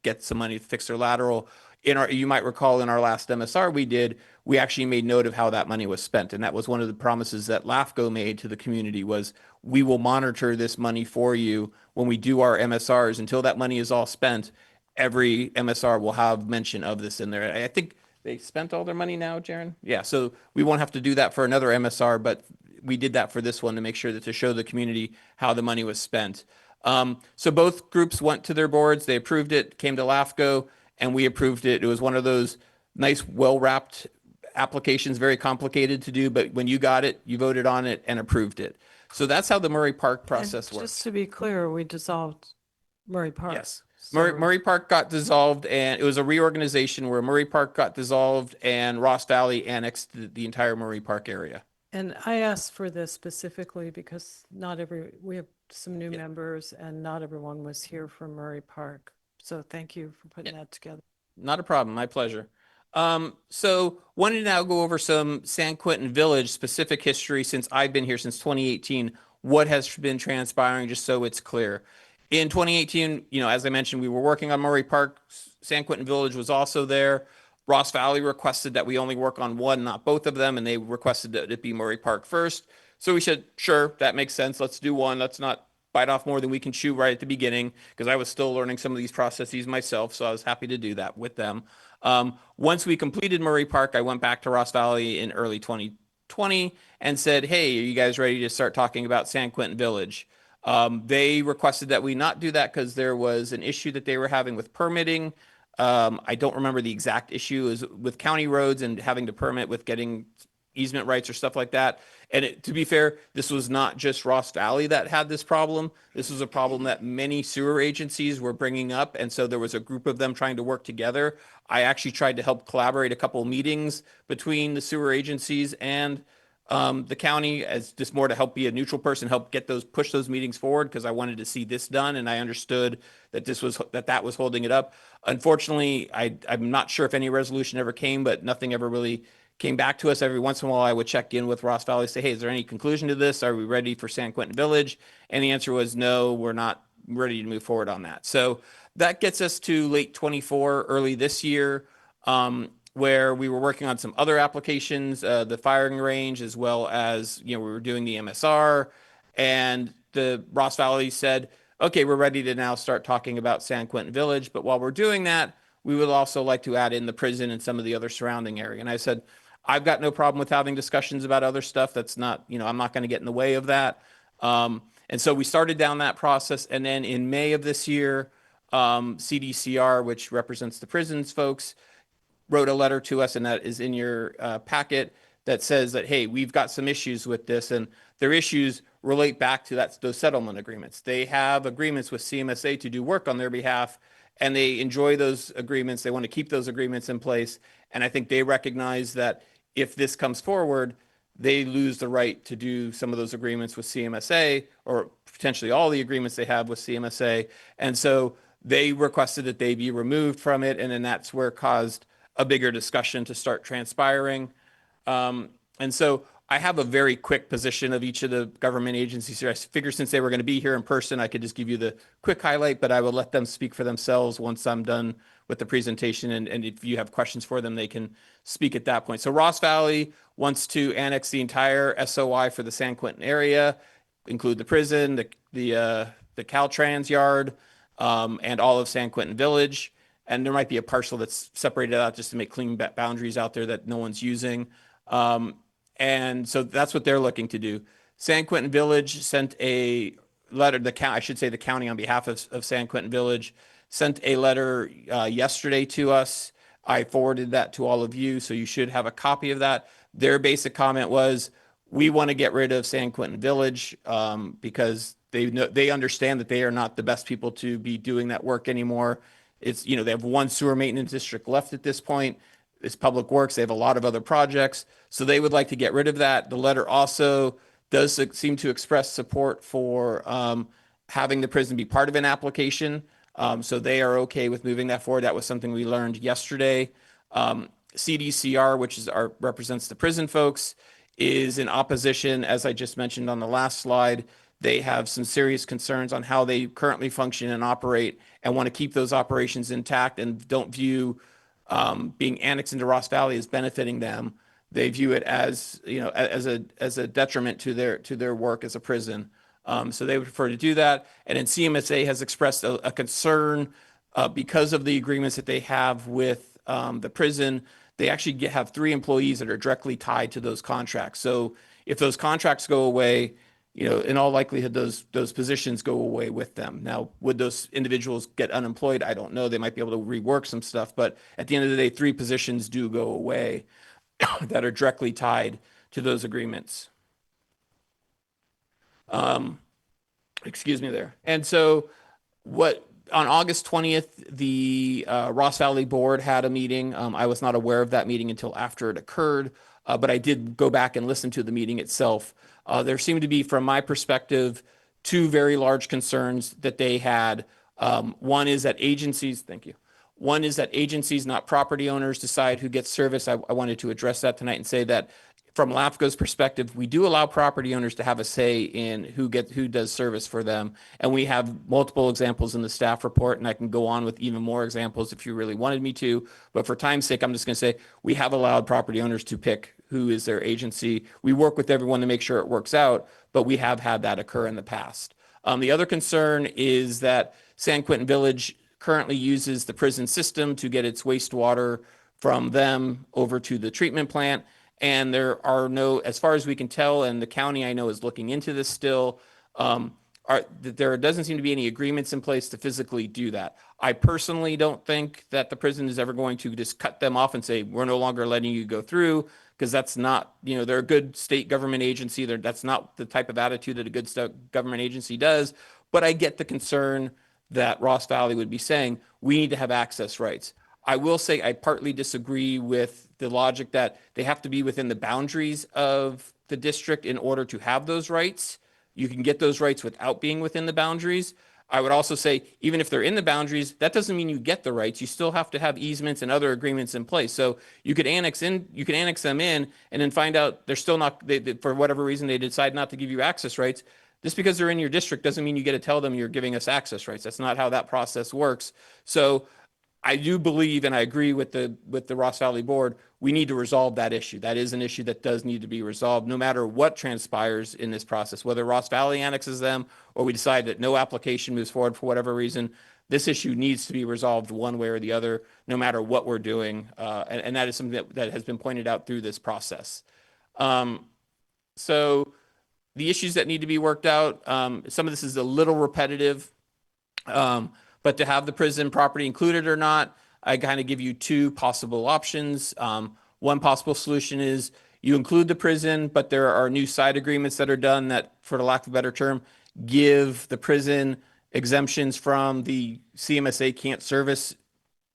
get some money to fix their lateral. You might recall in our last MSR we actually made note of how that money was spent. And that was one of the promises that LAFCo made to the community was, we will monitor this money for you when we do our MSRs. Until that money is all spent, every MSR will have mention of this in there. I think they spent all their money now, Jaron? Yeah, so we won't have to do that for another MSR, but we did that for this one to make sure that to show the community how the money was spent. So both groups went to their boards, they approved it, came to LAFCO, and we approved it. It was one of those nice, well-wrapped application's very complicated to do, but when you got it, you voted on it and approved it. So that's how the Murray Park And process works. just to be clear, we dissolved Murray Park. Yes. So- Murray Park got dissolved, and it was a reorganization where Murray Park got dissolved and Ross Valley annexed the entire Murray Park area. And I asked for this specifically because we have some new members and not everyone was here from Murray Park. So thank you for putting that together. Not a problem. My pleasure. So wanted to now go over some San Quentin Village specific history since I've been here since 2018. What has been transpiring, just so it's clear. In 2018, as I mentioned, we were working on Murray Park. San Quentin Village was also there. Ross Valley requested that we only work on one, not both of them, and they requested that it be Murray Park first. So we said, sure, that makes sense. Let's do one. Let's not bite off more than we can chew right at the beginning, because I was still learning some of these processes myself, so I was happy to do that with them. Once we completed Murray Park, I went back to Ross Valley in early 2020 and said, hey, are you guys ready to start talking about San Quentin Village? They requested that we not do that because there was an issue that they were having with permitting. I don't remember the exact issue, is with county roads and having to permit with getting easement rights or stuff like that. And to be fair, this was not just Ross Valley that had this problem. This was a problem that many sewer agencies were bringing up. And so there was a group of them trying to work together. I actually tried to help collaborate a couple of meetings between the sewer agencies and the county, as just more to help be a neutral person, help push those meetings forward, because I wanted to see this done, and I understood that that was holding it up. Unfortunately, I'm not sure if any resolution ever came, but nothing ever really came back to us. Every once in a while, I would check in with Ross Valley, say, hey, is there any conclusion to this? Are we ready for San Quentin Village? And the answer was no, we're not ready to move forward on that. So that gets us to late 24, early this year, where we were working on some other applications, the firing range, as well as, we were doing the MSR, and the Ross Valley said, okay, we're ready to now start talking about San Quentin Village. But while we're doing that, we would also like to add in the prison and some of the other surrounding area. And I said, I've got no problem with having discussions about other stuff. That's not, I'm not going to get in the way of that. And so we started down that process. And then in May of this year, CDCR, which represents the prisons folks, wrote a letter to us, and that is in your packet, that says that, hey, we've got some issues with this, and their issues relate back to those settlement agreements. They have agreements with CMSA to do work on their behalf, and they enjoy those agreements. They want to keep those agreements in place, and I think they recognize that if this comes forward, they lose the right to do some of those agreements with CMSA, or potentially all the agreements they have with CMSA, and so they requested that they be removed from it, and then that's where it caused a bigger discussion to start transpiring. And so I have a very quick position of each of the government agencies here. I figure since they were going to be here in person, I could just give you the quick highlight, but I will let them speak for themselves once I'm done with the presentation. And if you have questions for them, they can speak at that point. So Ross Valley wants to annex the entire SOI for the San Quentin area, include the prison, the Caltrans yard, and all of San Quentin Village. And there might be a parcel that's separated out just to make clean boundaries out there that no one's using. And so that's what they're looking to do. San Quentin Village sent a letter, the county on behalf of San Quentin Village sent a letter yesterday to us. I forwarded that to all of you, so you should have a copy of that. Their basic comment was, we want to get rid of San Quentin Village because they understand that they are not the best people to be doing that work anymore. It's, they have one sewer maintenance district left at this point. It's public works. They have a lot of other projects. So they would like to get rid of that. The letter also does seem to express support for having the prison be part of an application. So they are okay with moving that forward. That was something we learned yesterday. CDCR, which represents the prison folks, is in opposition, as I just mentioned on the last slide. They have some serious concerns on how they currently function and operate, and want to keep those operations intact, and don't view being annexed into Ross Valley as benefiting them. They view it as, as a detriment to their work as a prison. So they would prefer to do that. And then CMSA has expressed a concern because of the agreements that they have with the prison. They actually have 3 employees that are directly tied to those contracts. So if those contracts go away, in all likelihood, those positions go away with them. Now, would those individuals get unemployed? I don't know. They might be able to rework some stuff, but at the end of the day, 3 positions do go away. that are directly tied to those agreements. Excuse me there. And so on August 20th, the Ross Valley Board had a meeting. I was not aware of that meeting until after it occurred, but I did go back and listen to the meeting itself. There seemed to be, from my perspective, two very large concerns that they had. One is that agencies, thank you. One is that agencies, not property owners, decide who gets service. I wanted to address that tonight and say that from LAFCo's perspective, we do allow property owners to have a say in who does service for them. And we have multiple examples in the staff report, and I can go on with even more examples if you really wanted me to. But for time's sake, I'm just going to say we have allowed property owners to pick who is their agency. We work with everyone to make sure it works out, but we have had that occur in the past. The other concern is that San Quentin Village currently uses the prison system to get its wastewater from them over to the treatment plant. And there are no, as far as we can tell, and the county I know is looking into this still, there doesn't seem to be any agreements in place to physically do that. I personally don't think that the prison is ever going to just cut them off and say, we're no longer letting you go through, because that's not, they're a good state government agency. That's not the type of attitude that a good government agency does. But I get the concern that Ross Valley would be saying, we need to have access rights. I will say I partly disagree with the logic that they have to be within the boundaries of the district in order to have those rights. You can get those rights without being within the boundaries. I would also say, even if they're in the boundaries, that doesn't mean you get the rights. You still have to have easements and other agreements in place. So you could annex them in, and then find out they're still not, for whatever reason, they decide not to give you access rights. Just because they're in your district doesn't mean you get to tell them you're giving us access rights. That's not how that process works. So I do believe, and I agree with the Ross Valley Board, we need to resolve that issue. That is an issue that does need to be resolved, no matter what transpires in this process, whether Ross Valley annexes them or we decide that no application moves forward for whatever reason. This issue needs to be resolved one way or the other, no matter what we're doing. And that is something that has been pointed out through this process. So the issues that need to be worked out, some of this is a little repetitive, but to have the prison property included or not, I kind of give you two possible options. One possible solution is you include the prison, but there are new side agreements that are done that, for the lack of a better term, give the prison exemptions from the CMSA can't service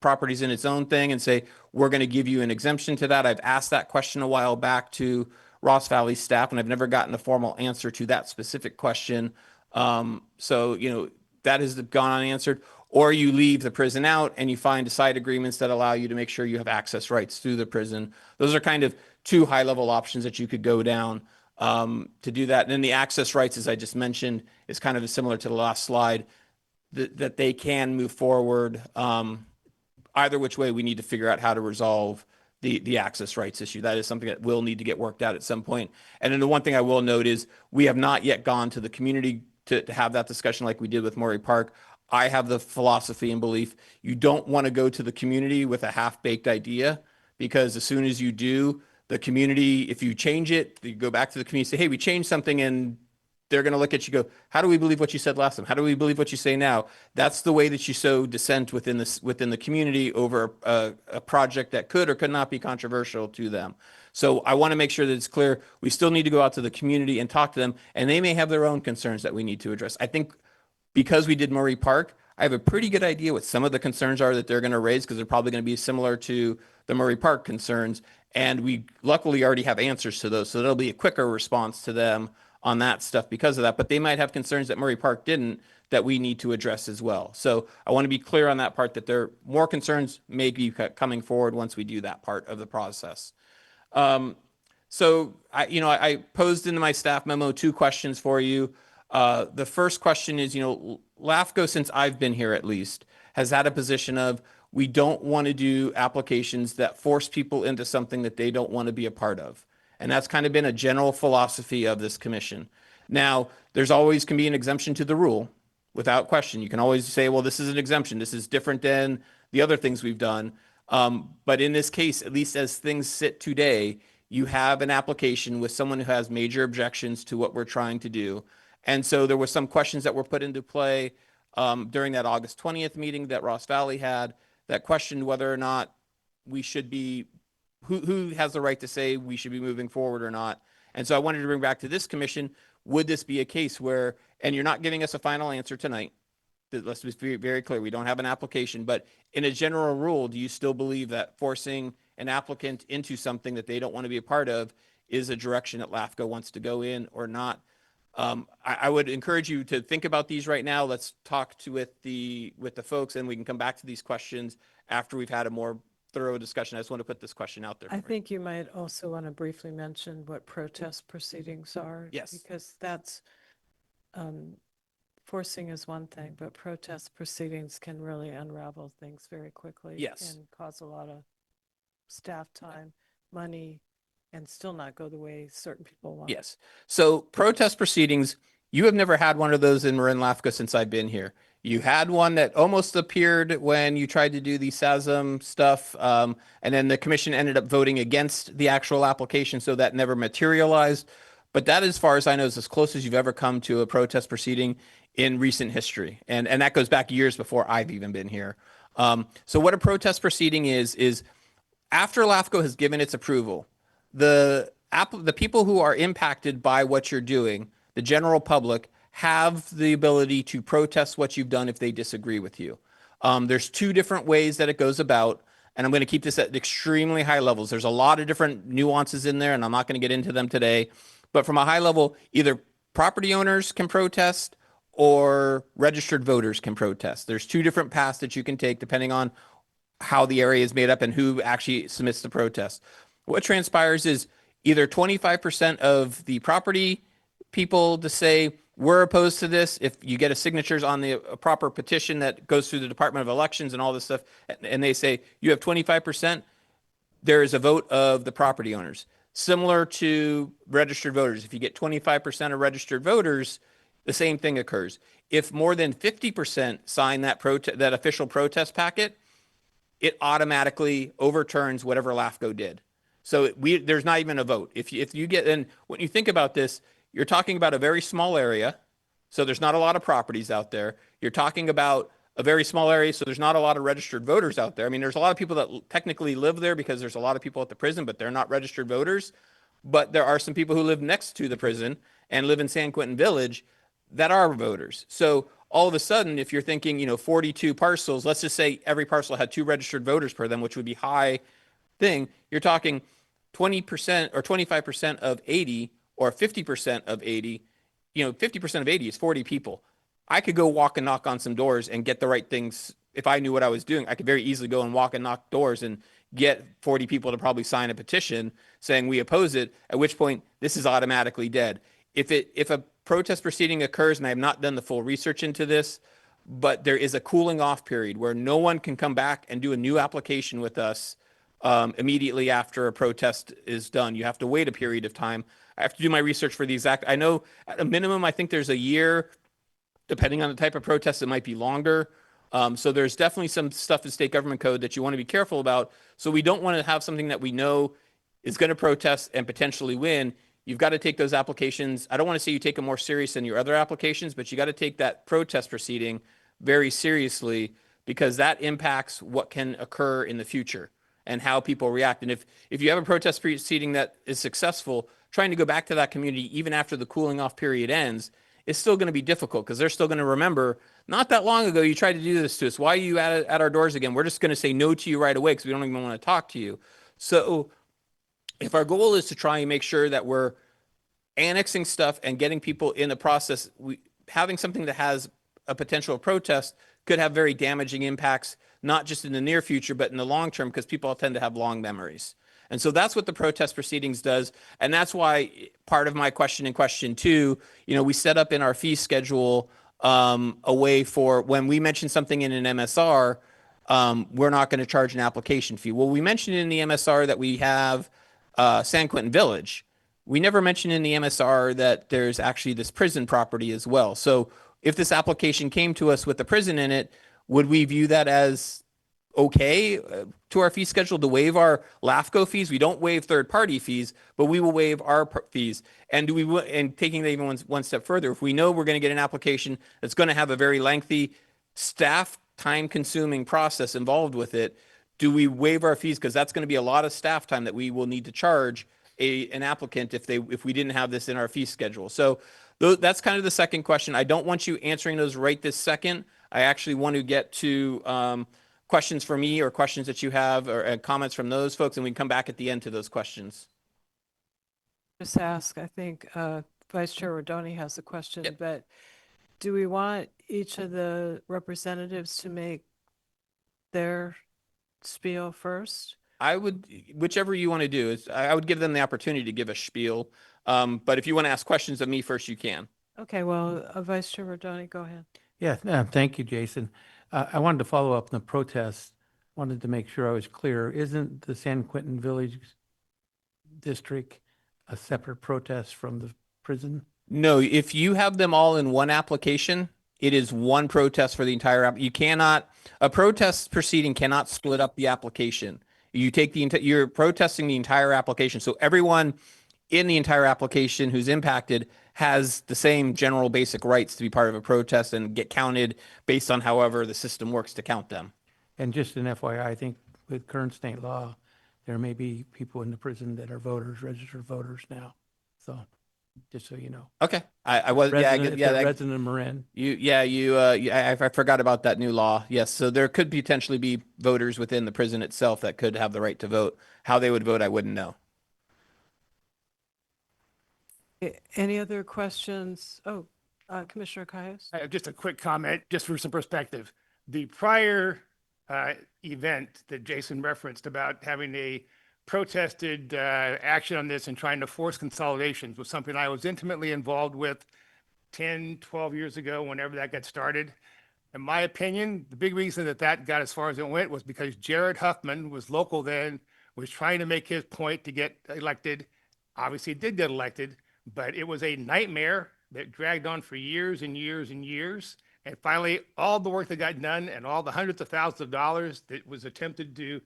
properties in its own thing, and say, we're going to give you an exemption to that. I've asked that question a while back to Ross Valley staff, and I've never gotten a formal answer to that specific question. So, that has gone unanswered. Or you leave the prison out and you find side agreements that allow you to make sure you have access rights through the prison. Those are kind of two high-level options that you could go down to do that. And then the access rights, as I just mentioned, is kind of similar to the last slide, that they can move forward. Either which way, we need to figure out how to resolve the access rights issue. That is something that will need to get worked out at some point. And then the one thing I will note is we have not yet gone to the community to have that discussion like we did with Murray Park. I have the philosophy and belief you don't want to go to the community with a half-baked idea, because as soon as you do, the community, if you change it, you go back to the community, say, hey, we changed something, and they're going to look at you, go, how do we believe what you said last time? How do we believe what you say now? That's the way that you sow dissent within the community over a project that could or could not be controversial to them. So I want to make sure that it's clear. We still need to go out to the community and talk to them, and they may have their own concerns that we need to address. I think because we did Murray Park, I have a pretty good idea what some of the concerns are that they're going to raise, because they're probably going to be similar to the Murray Park concerns. And we luckily already have answers to those. So there'll be a quicker response to them on that stuff because of that. But they might have concerns that Murray Park didn't that we need to address as well. So I want to be clear on that part, that there are more concerns may be coming forward once we do that part of the process. So I posed into my staff memo two questions for you. The first question is, LAFCo, since I've been here at least, has had a position of, we don't want to do applications that force people into something that they don't want to be a part of. And that's kind of been a general philosophy of this commission. Now, there's always can be an exemption to the rule, without question. You can always say, well, this is an exemption. This is different than the other things we've done. But in this case, at least as things sit today, you have an application with someone who has major objections to what we're trying to do. And so there were some questions that were put into play during that August 20th meeting that Ross Valley had, that questioned whether or not we should be who has the right to say we should be moving forward or not? And so I wanted to bring back to this commission, would this be a case where, and you're not giving us a final answer tonight, let's be very, very clear, we don't have an application, but in a general rule, do you still believe that forcing an applicant into something that they don't want to be a part of is a direction that LAFCo wants to go in or not? I would encourage you to think about these right now. Let's talk with the folks, and we can come back to these questions after we've had a more thorough discussion. I just want to put this question out there. I think you might also want to briefly mention what protest proceedings are. Yes. Because that's, forcing is one thing, but protest proceedings can really unravel things very quickly. Yes. And cause a lot of staff time, money, and still not go the way certain people want. Yes. So protest proceedings, you have never had one of those in Marin LAFCo since I've been here. You had one that almost appeared when you tried to do the SASM stuff, and then the commission ended up voting against the actual application, so that never materialized. But that, as far as I know, is as close as you've ever come to a protest proceeding in recent history. And that goes back years before I've even been here. So what a protest proceeding is after LAFCo has given its approval, the people who are impacted by what you're doing, the general public, have the ability to protest what you've done if they disagree with you. There's two different ways that it goes about, and I'm going to keep this at extremely high levels. There's a lot of different nuances in there, and I'm not going to get into them today. But from a high level, either property owners can protest or registered voters can protest. There's two different paths that you can take depending on how the area is made up and who actually submits the protest. What transpires is either 25% of the property people to say, we're opposed to this. If you get a signatures on the proper petition that goes through the Department of Elections and all this stuff, and they say you have 25%, there is a vote of the property owners. Similar to registered voters. If you get 25% of registered voters, the same thing occurs. If more than 50% sign that official protest packet, it automatically overturns whatever LAFCO did. So there's not even a vote. If you get, and when you think about this, you're talking about a very small area, so there's not a lot of properties out there. You're talking about a very small area, so there's not a lot of registered voters out there. I mean, there's a lot of people that technically live there because there's a lot of people at the prison, but they're not registered voters. But there are some people who live next to the prison and live in San Quentin Village that are voters. So all of a sudden, if you're thinking, 42 parcels, let's just say every parcel had 2 registered voters per them, which would be high thing. You're talking 20% or 25% of 80 or 50% of 80. 50% of 80 is 40 people. I could go walk and knock on some doors and get the right things. If I knew what I was doing, I could very easily go and walk and knock doors and get 40 people to probably sign a petition saying we oppose it, at which point this is automatically dead. If a protest proceeding occurs, and I have not done the full research into this, but there is a cooling off period where no one can come back and do a new application with us immediately after a protest is done. You have to wait a period of time. I have to do my research for the exact, I know at a minimum, I think there's a year. Depending on the type of protest, it might be longer. So there's definitely some stuff in state government code that you want to be careful about. So we don't want to have something that we know is going to protest and potentially win. You've got to take those applications. I don't want to say you take them more serious than your other applications, but you got to take that protest proceeding very seriously because that impacts what can occur in the future and how people react. And if you have a protest proceeding that is successful, trying to go back to that community even after the cooling off period ends, it's still going to be difficult because they're still going to remember, not that long ago, you tried to do this to us. Why are you at our doors again? We're just going to say no to you right away because we don't even want to talk to you. So if our goal is to try and make sure that we're annexing stuff and getting people in the process, having something that has a potential protest could have very damaging impacts, not just in the near future, but in the long term, because people tend to have long memories. And so that's what the protest proceedings does. And that's why part of my question in question 2, we set up in our fee schedule a way for when we mention something in an MSR, we're not going to charge an application fee. Well, we mentioned in the MSR that we have San Quentin Village. We never mentioned in the MSR that there's actually this prison property as well. So if this application came to us with the prison in it, would we view that as okay to our fee schedule to waive our LAFCo fees? We don't waive third-party fees, but we will waive our fees. And taking that even one step further, if we know we're going to get an application that's going to have a very lengthy staff time-consuming process involved with it, do we waive our fees? Because that's going to be a lot of staff time that we will need to charge an applicant if we didn't have this in our fee schedule. So that's kind of the second question. I don't want you answering those right this second. I actually want to get to questions for me or questions that you have or comments from those folks, and we can come back at the end to those questions. Just ask, I think Vice Chair Rodoni has a question, Yep. but do we want each of the representatives to make their spiel first? I would, whichever you want to do, I would give them the opportunity to give a spiel. But if you want to ask questions of me first, you can. Okay, well, Vice Chair Rodoni, go ahead. Yeah, thank you, Jason. I wanted to follow up on the protest. Wanted to make sure I was clear. Isn't the San Quentin Village District a separate protest from the prison? No, if you have them all in one application, it is one protest for the entire app. You cannot, a protest proceeding cannot split up the application. You take you're protesting the entire application. So everyone in the entire application who's impacted has the same general basic rights to be part of a protest and get counted based on however the system works to count them. And just an FYI, I think with current state law, there may be people in the prison that are voters, registered voters now. So just so you know. Okay. I was, Resident, yeah, resident of Marin. I forgot about that new law. Yes. So there could potentially be voters within the prison itself that could have the right to vote. How they would vote, I wouldn't know. Any other questions? Oh, Commissioner Caius? I have just a quick comment, just for some perspective. The prior event that Jason referenced about having a protested action on this and trying to force consolidations was something I was intimately involved with 10, 12 years ago, whenever that got started. In my opinion, the big reason that that got as far as it went was because Jared Huffman was local then, was trying to make his point to get elected. Obviously, did get elected, but it was a nightmare that dragged on for years and years and years. And finally, all the work that got done and all the hundreds of thousands of dollars that was attempted to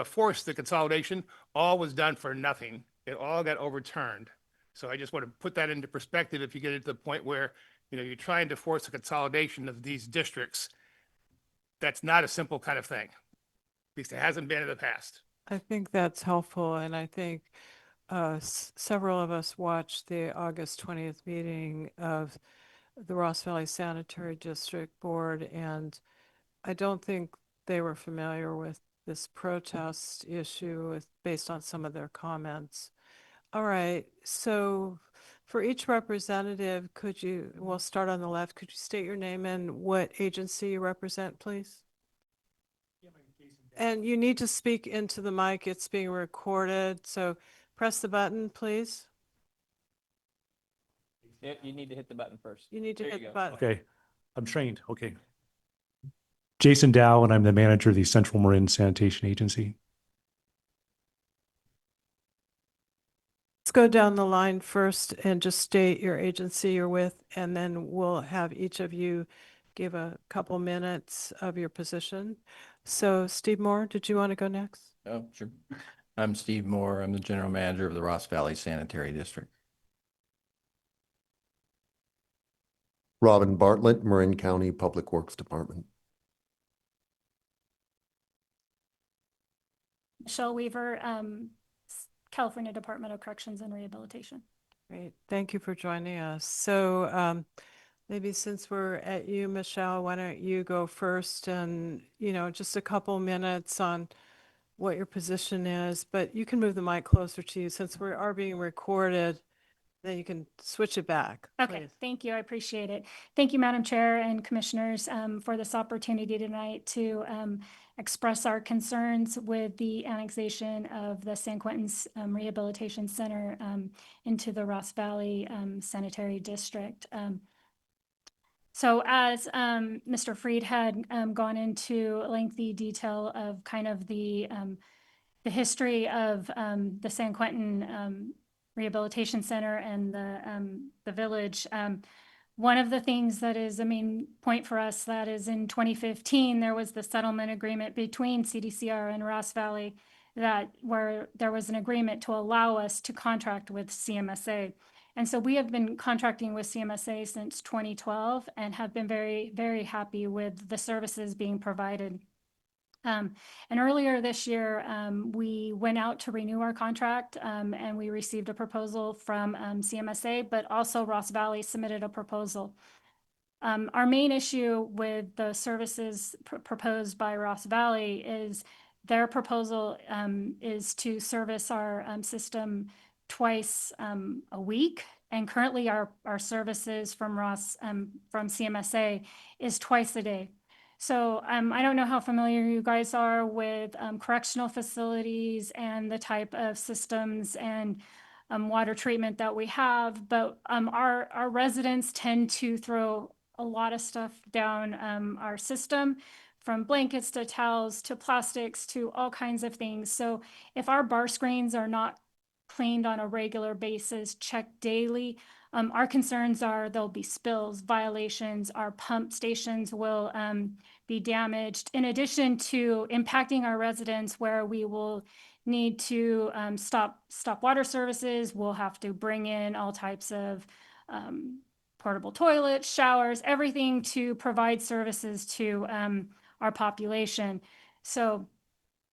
force the consolidation, all was done for nothing. It all got overturned. So I just want to put that into perspective. If you get to the point where, you know, you're trying to force a consolidation of these districts, that's not a simple kind of thing. At least it hasn't been in the past. I think that's helpful, and I think several of us watched the August 20th meeting of the Ross Valley Sanitary District Board, and I don't think they were familiar with this protest issue based on some of their comments. All right, so for each representative, we'll start on the left, could you state your name and what agency you represent, please? And you need to speak into the mic, it's being recorded, so press the button, please. You need to hit the button first. You need to There you hit the go. button. Okay, I'm trained. Okay. Jason Dow, and I'm the manager of the Central Marin Sanitation Agency. Let's go down the line first and just state your agency you're with, and then we'll have each of you give a couple minutes of your position. So Steve Moore, did you want to go next? Oh, sure. I'm Steve Moore. I'm the general manager of the Ross Valley Sanitary District. Robin Bartlett, Marin County Public Works Department. Michelle Weaver, California Department of Corrections and Rehabilitation. Great, thank you for joining us. So maybe since we're at you, Michelle, why don't you go first and, you know, just a couple minutes on what your position is, but you can move the mic closer to you since we are being recorded. Then you can switch it back. Okay, please. thank you. I appreciate it. Thank you, Madam Chair and Commissioners, for this opportunity tonight to express our concerns with the annexation of the San Quentin's Rehabilitation Center into the Ross Valley Sanitary District. So as Mr. Freed had gone into lengthy detail of kind of the history of the San Quentin Rehabilitation Center and the village. One of the things that is a main point for us that is in 2015, there was the settlement agreement between CDCR and Ross Valley where there was an agreement to allow us to contract with CMSA. And so we have been contracting with CMSA since 2012 and have been very, very happy with the services being provided. And earlier this year, we went out to renew our contract, and we received a proposal from CMSA, but also Ross Valley submitted a proposal. Our main issue with the services proposed by Ross Valley is their proposal is to service our system twice a week. And currently our services from from CMSA is twice a day. So I don't know how familiar you guys are with correctional facilities and the type of systems and water treatment that we have, but our residents tend to throw a lot of stuff down our system, from blankets to towels to plastics to all kinds of things. So if our bar screens are not cleaned on a regular basis, checked daily, our concerns are there'll be spills, violations, our pump stations will be damaged, in addition to impacting our residents where we will need to stop water services. We'll have to bring in all types of portable toilets, showers, everything to provide services to our population. So,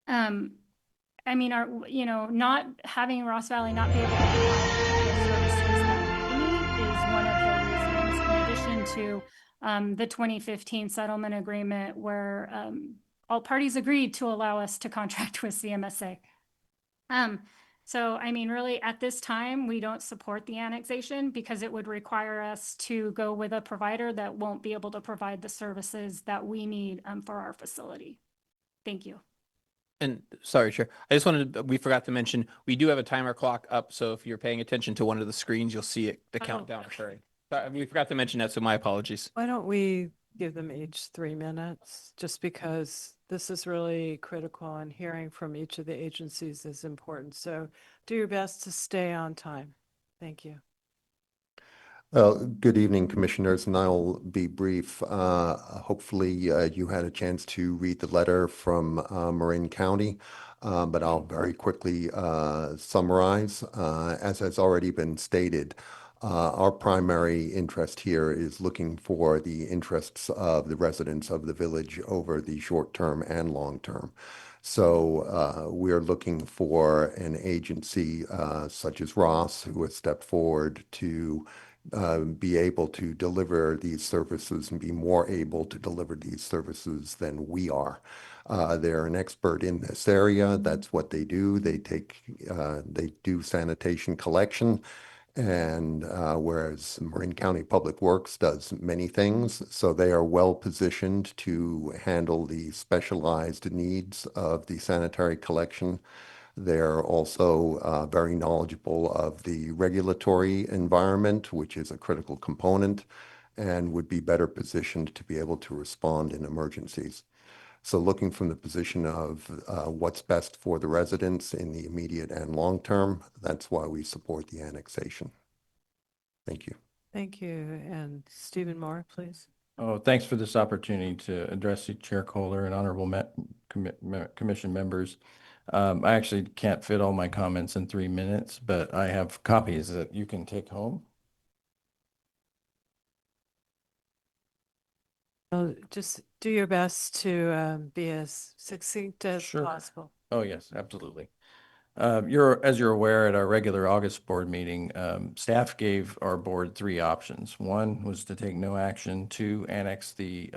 I mean, not having Ross Valley not be able to provide the services that we need is one of the reasons, in addition to the 2015 settlement agreement where all parties agreed to allow us to contract with CMSA. So, I mean, really at this time, we don't support the annexation because it would require us to go with a provider that won't be able to provide the services that we need for our facility. Thank you. And sorry, Chair, I just we forgot to mention, we do have a timer clock up. So if you're paying attention to one of the screens, you'll see it, the countdown occurring. We forgot to mention that, so my apologies. Why don't we give them each 3 minutes, just because this is really critical and hearing from each of the agencies is important. So do your best to stay on time. Thank you. Good evening, Commissioners, and I'll be brief. Hopefully, you had a chance to read the letter from Marin County, but I'll very quickly summarize. As has already been stated, our primary interest here is looking for the interests of the residents of the village over the short term and long term. So we're looking for an agency such as Ross, who has stepped forward to be able to deliver these services and be more able to deliver these services than we are. They're an expert in this area. That's what they do. They do sanitation collection. And whereas Marin County Public Works does many things, so they are well positioned to handle the specialized needs of the sanitary collection. They're also very knowledgeable of the regulatory environment, which is a critical component, and would be better positioned to be able to respond in emergencies. So looking from the position of what's best for the residents in the immediate and long term, that's why we support the annexation. Thank you. Thank you. And Stephen Moore, please. Oh, thanks for this opportunity to address you, Chair Kohler and honorable commission members. I actually can't fit all my comments in 3 minutes, but I have copies that you can take home. Well, just do your best to be as succinct as possible. Oh, yes, absolutely. As you're aware, at our regular August board meeting, staff gave our board 3 options. 1 was to take no action, 2, annex the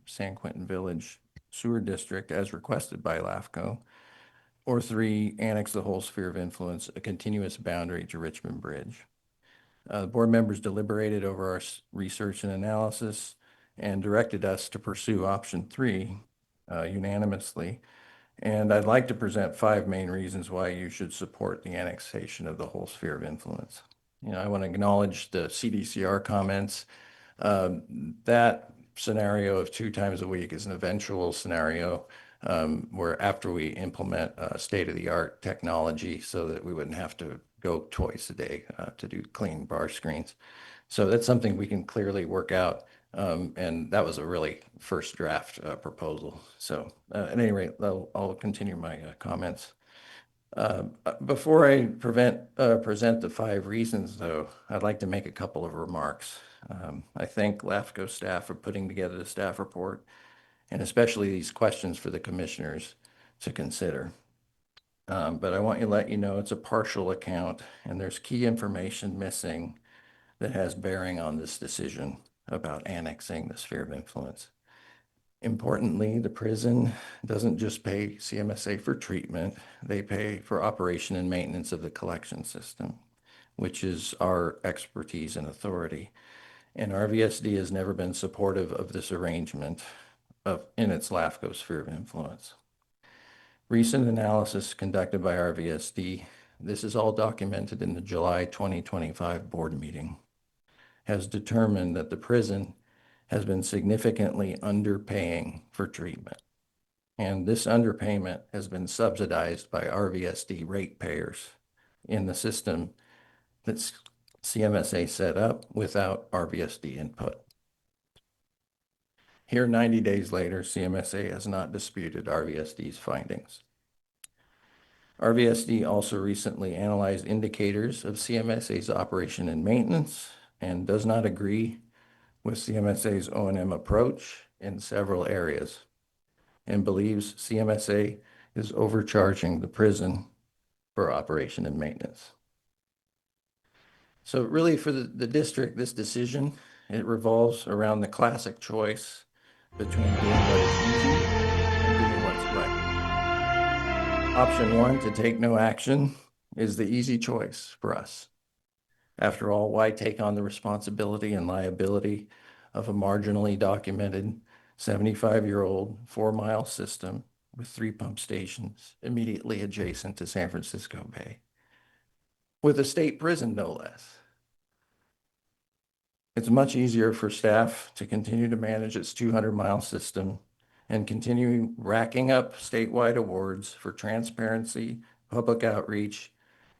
San Quentin Village Sewer District as requested by LAFCo, or 3, annex the whole sphere of influence, a continuous boundary to Richmond Bridge. Board members deliberated over our research and analysis and directed us to pursue option 3 unanimously. And I'd like to present 5 main reasons why you should support the annexation of the whole sphere of influence. I want to acknowledge the CDCR comments. That scenario of 2 times a week is an eventual scenario where after we implement state-of-the-art technology so that we wouldn't have to go twice a day to do clean bar screens. So that's something we can clearly work out. And that was a really first draft proposal. So at any rate, I'll continue my comments. Before I present the 5 reasons, though, I'd like to make a couple of remarks. I thank LAFCO staff for putting together the staff report and especially these questions for the commissioners to consider. But I want to let you know it's a partial account and there's key information missing that has bearing on this decision about annexing the sphere of influence. Importantly, the prison doesn't just pay CMSA for treatment, they pay for operation and maintenance of the collection system, which is our expertise and authority. And RVSD has never been supportive of this arrangement in its LAFCo sphere of influence. Recent analysis conducted by RVSD, this is all documented in the July 2025 board meeting, has determined that the prison has been significantly underpaying for treatment. And this underpayment has been subsidized by RVSD ratepayers in the system that CMSA set up without RVSD input. Here, 90 days later, CMSA has not disputed RVSD's findings. RVSD also recently analyzed indicators of CMSA's operation and maintenance and does not agree with CMSA's O&M approach in several areas and believes CMSA is overcharging the prison for operation and maintenance. So really for the district, this decision, it revolves around the classic choice between doing what is easy and doing what's right. Option one, to take no action, is the easy choice for us. After all, why take on the responsibility and liability of a marginally documented 75-year-old 4-mile system with 3 pump stations immediately adjacent to San Francisco Bay, with a state prison no less? It's much easier for staff to continue to manage its 200-mile system and continue racking up statewide awards for transparency, public outreach,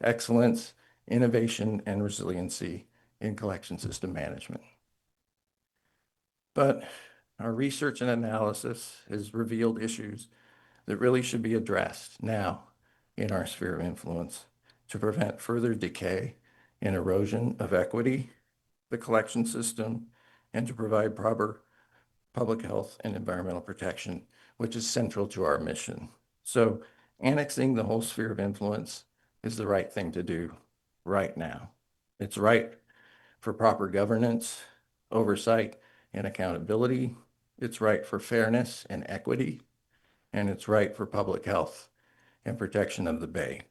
excellence, innovation, and resiliency in collection system management. But our research and analysis has revealed issues that really should be addressed now in our sphere of influence to prevent further decay and erosion of equity, the collection system, and to provide proper public health and environmental protection, which is central to our mission. So annexing the whole sphere of influence is the right thing to do right now. It's right for proper governance, oversight, and accountability. It's right for fairness and equity, and it's right for public health and protection of the Bay.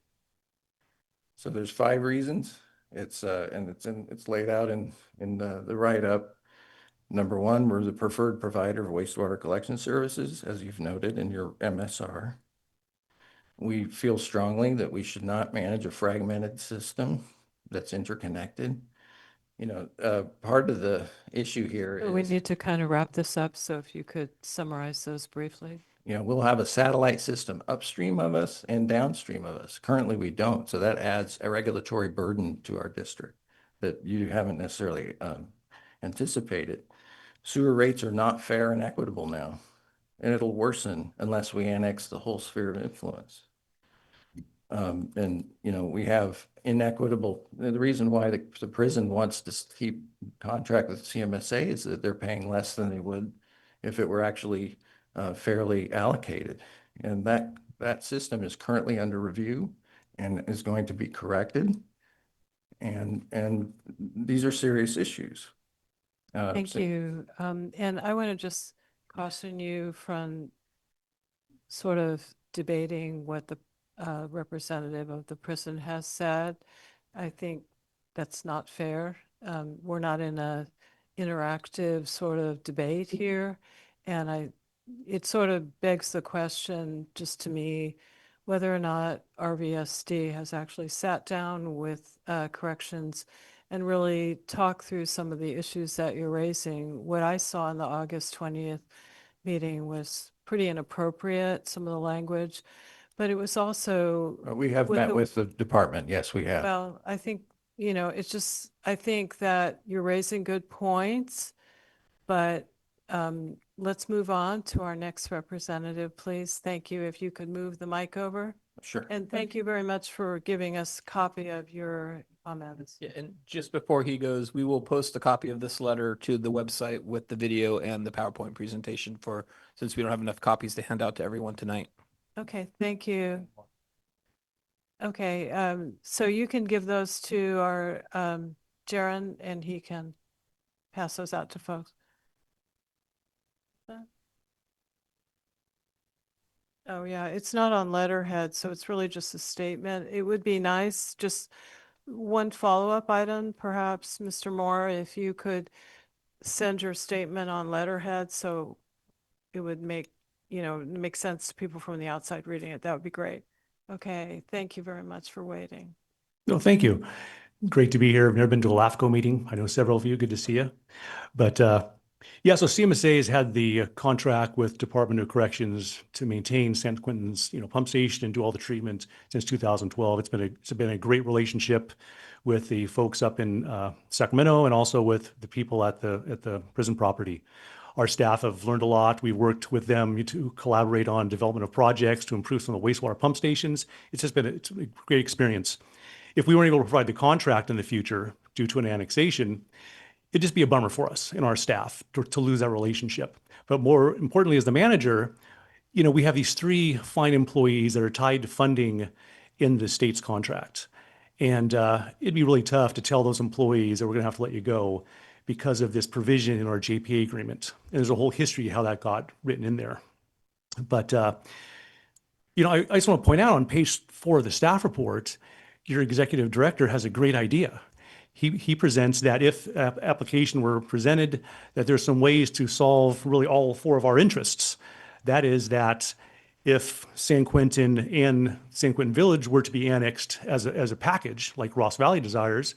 So there's 5 reasons. It's laid out in the write-up. Number 1, we're the preferred provider of wastewater collection services, as you've noted in your MSR. We feel strongly that we should not manage a fragmented system that's interconnected. You know, part of the issue here is We need to kind of wrap this up, so if you could summarize those briefly. you know, we'll have a satellite system upstream of us and downstream of us. Currently, we don't. So that adds a regulatory burden to our district that you haven't necessarily anticipated. Sewer rates are not fair and equitable now, and it'll worsen unless we annex the whole sphere of influence. And, you know, we have inequitable, the reason why the prison wants to keep contract with CMSA is that they're paying less than they would if it were actually fairly allocated. And that system is currently under review and is going to be corrected. And these are serious issues. Thank you. And I want to just caution you from sort of debating what the representative of the prison has said. I think that's not fair. We're not in a interactive sort of debate here. And it sort of begs the question, just to me, whether or not RVSD has actually sat down with corrections and really talk through some of the issues that you're raising. What I saw in the August 20th meeting was pretty inappropriate, some of the language, but it was also. We have met with the department. Yes, we have. Well, I think, you know, it's just, I think that you're raising good points, but let's move on to our next representative, please. Thank you. If you could move the mic over. Sure. And thank you very much for giving us a copy of your comments. Yeah, and just before he goes, we will post a copy of this letter to the website with the video and the PowerPoint presentation since we don't have enough copies to hand out to everyone tonight. Okay, thank you. Okay, so you can give those to our Jaron and he can pass those out to folks. Oh, yeah, it's not on letterhead, so it's really just a statement. It would be nice, just one follow-up item, perhaps, Mr. Moore, if you could send your statement on letterhead, so it would make sense to people from the outside reading it. That would be great. Okay, thank you very much for waiting. No, thank you. Great to be here. I've never been to a LAFCo meeting. I know several of you. Good to see you. But yeah, so CMSA has had the contract with Department of Corrections to maintain San Quentin's, pump station and do all the treatment since 2012. It's been a great relationship with the folks up in Sacramento and also with the people at the prison property. Our staff have learned a lot. We've worked with them to collaborate on development of projects to improve some of the wastewater pump stations. It's a great experience. If we weren't able to provide the contract in the future due to an annexation, it'd just be a bummer for us and our staff to lose that relationship. But more importantly, as the manager, we have these 3 fine employees that are tied to funding in the state's contract. And it'd be really tough to tell those employees that we're going to have to let you go because of this provision in our JPA agreement. And there's a whole history of how that got written in there. But, I just want to point out on page 4 of the staff report, your executive director has a great idea. He presents that if application were presented, that there's some ways to solve really all 4 of our interests. That is that if San Quentin and San Quentin Village were to be annexed as a package, like Ross Valley desires,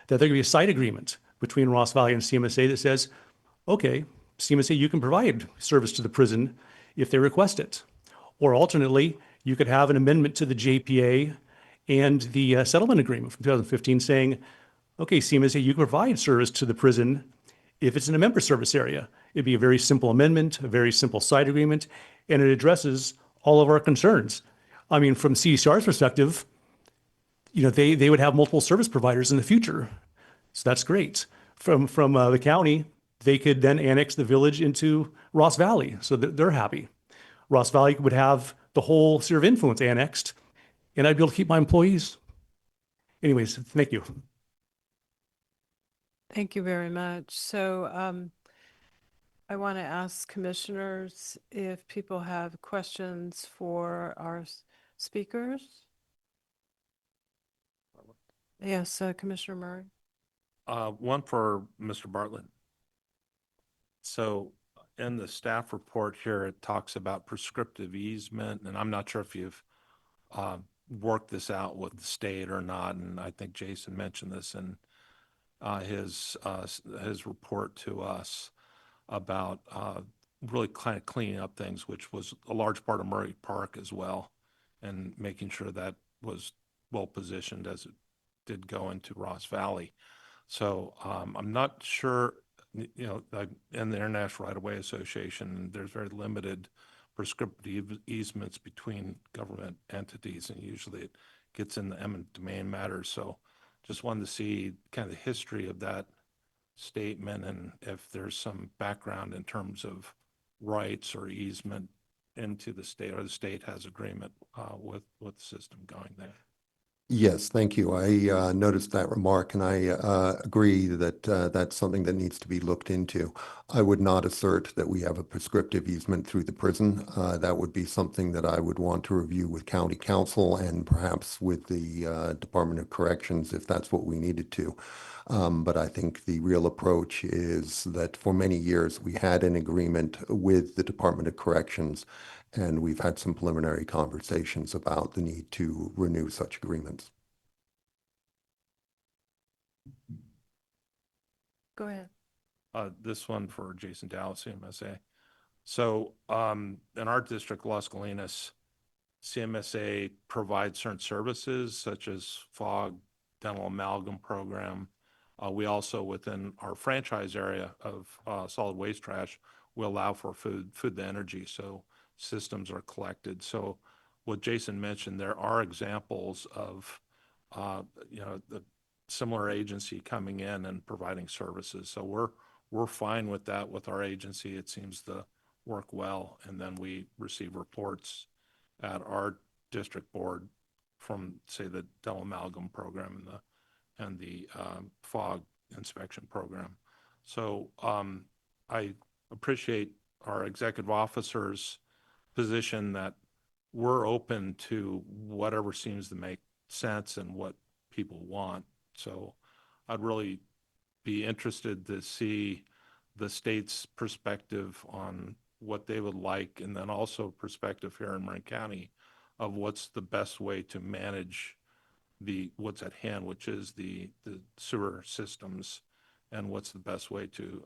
that there could be a side agreement between Ross Valley and CMSA that says, okay, CMSA, you can provide service to the prison if they request it. Or alternately, you could have an amendment to the JPA and the settlement agreement from 2015 saying, okay, CMSA, you can provide service to the prison if it's in a member service area. It'd be a very simple amendment, a very simple side agreement, and it addresses all of our concerns. I mean, from CDCR's perspective, they would have multiple service providers in the future. So that's great. From the county, they could then annex the village into Ross Valley, so that they're happy. Ross Valley would have the whole sphere of influence annexed, and I'd be able to keep my employees. Anyways, thank you. Thank you very much. So I want to ask commissioners if people have questions for our speakers. Yes, Commissioner Murray. One for Mr. Bartlett. So in the staff report here, it talks about prescriptive easement, and I'm not sure if you've worked this out with the state or not. And I think Jason mentioned this in his report to us about really kind of cleaning up things, which was a large part of Murray Park as well, and making sure that was well positioned as it did go into Ross Valley. So I'm not sure, like in the International Right-of-Way Association, there's very limited prescriptive easements between government entities, and usually it gets in the eminent domain matters. So just wanted to see kind of the history of that statement and if there's some background in terms of rights or easement into the state, or the state has agreement with the system going there. Yes, thank you. I noticed that remark, and I agree that that's something that needs to be looked into. I would not assert that we have a prescriptive easement through the prison. That would be something that I would want to review with county council and perhaps with the Department of Corrections if that's what we needed to. But I think the real approach is that for many years we had an agreement with the Department of Corrections, and we've had some preliminary conversations about the need to renew such agreements. Go ahead. This one for Jason Dallas, CMSA. So in our district, Las Colinas, CMSA provides certain services such as FOG, dental amalgam program. We also, within our franchise area of solid waste trash, we allow for food to energy, so systems are collected. So what Jason mentioned, there are examples of, the similar agency coming in and providing services. So we're fine with that with our agency. It seems to work well. And then we receive reports at our district board from, say, the Del Amalgam program and the fog inspection program. So I appreciate our executive officer's position that we're open to whatever seems to make sense and what people want. So I'd really be interested to see the state's perspective on what they would like, and then also perspective here in Marin County of what's the best way to manage what's at hand, which is the sewer systems, and what's the best way to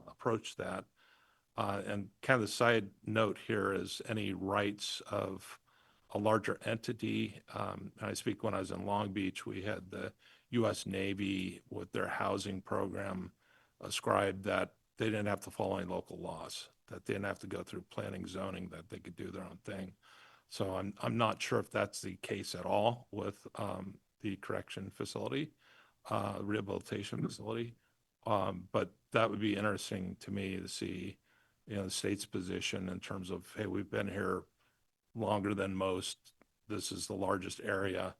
approach that. And kind of the side note here is any rights of a larger entity. And I speak when I was in Long Beach, we had the U.S. Navy with their housing program ascribed that they didn't have to follow any local laws, that they didn't have to go through planning, zoning, that they could do their own thing. So I'm not sure if that's the case at all with the correction facility, rehabilitation facility. But that would be interesting to me to see, the state's position in terms of, hey, we've been here longer than most. This is the largest area.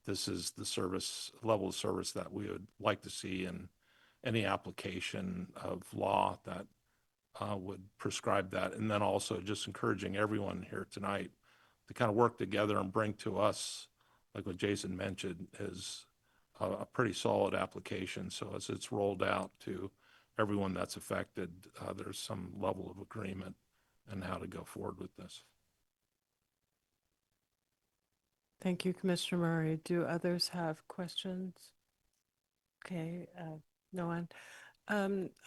This is the service level of service that we would like to see in any application of law that would prescribe that. And then also just encouraging everyone here tonight to kind of work together and bring to us, like what Jason mentioned, is a pretty solid application. So as it's rolled out to everyone that's affected, there's some level of agreement on how to go forward with this. Thank you, Commissioner Murray. Do others have questions? Okay, no one.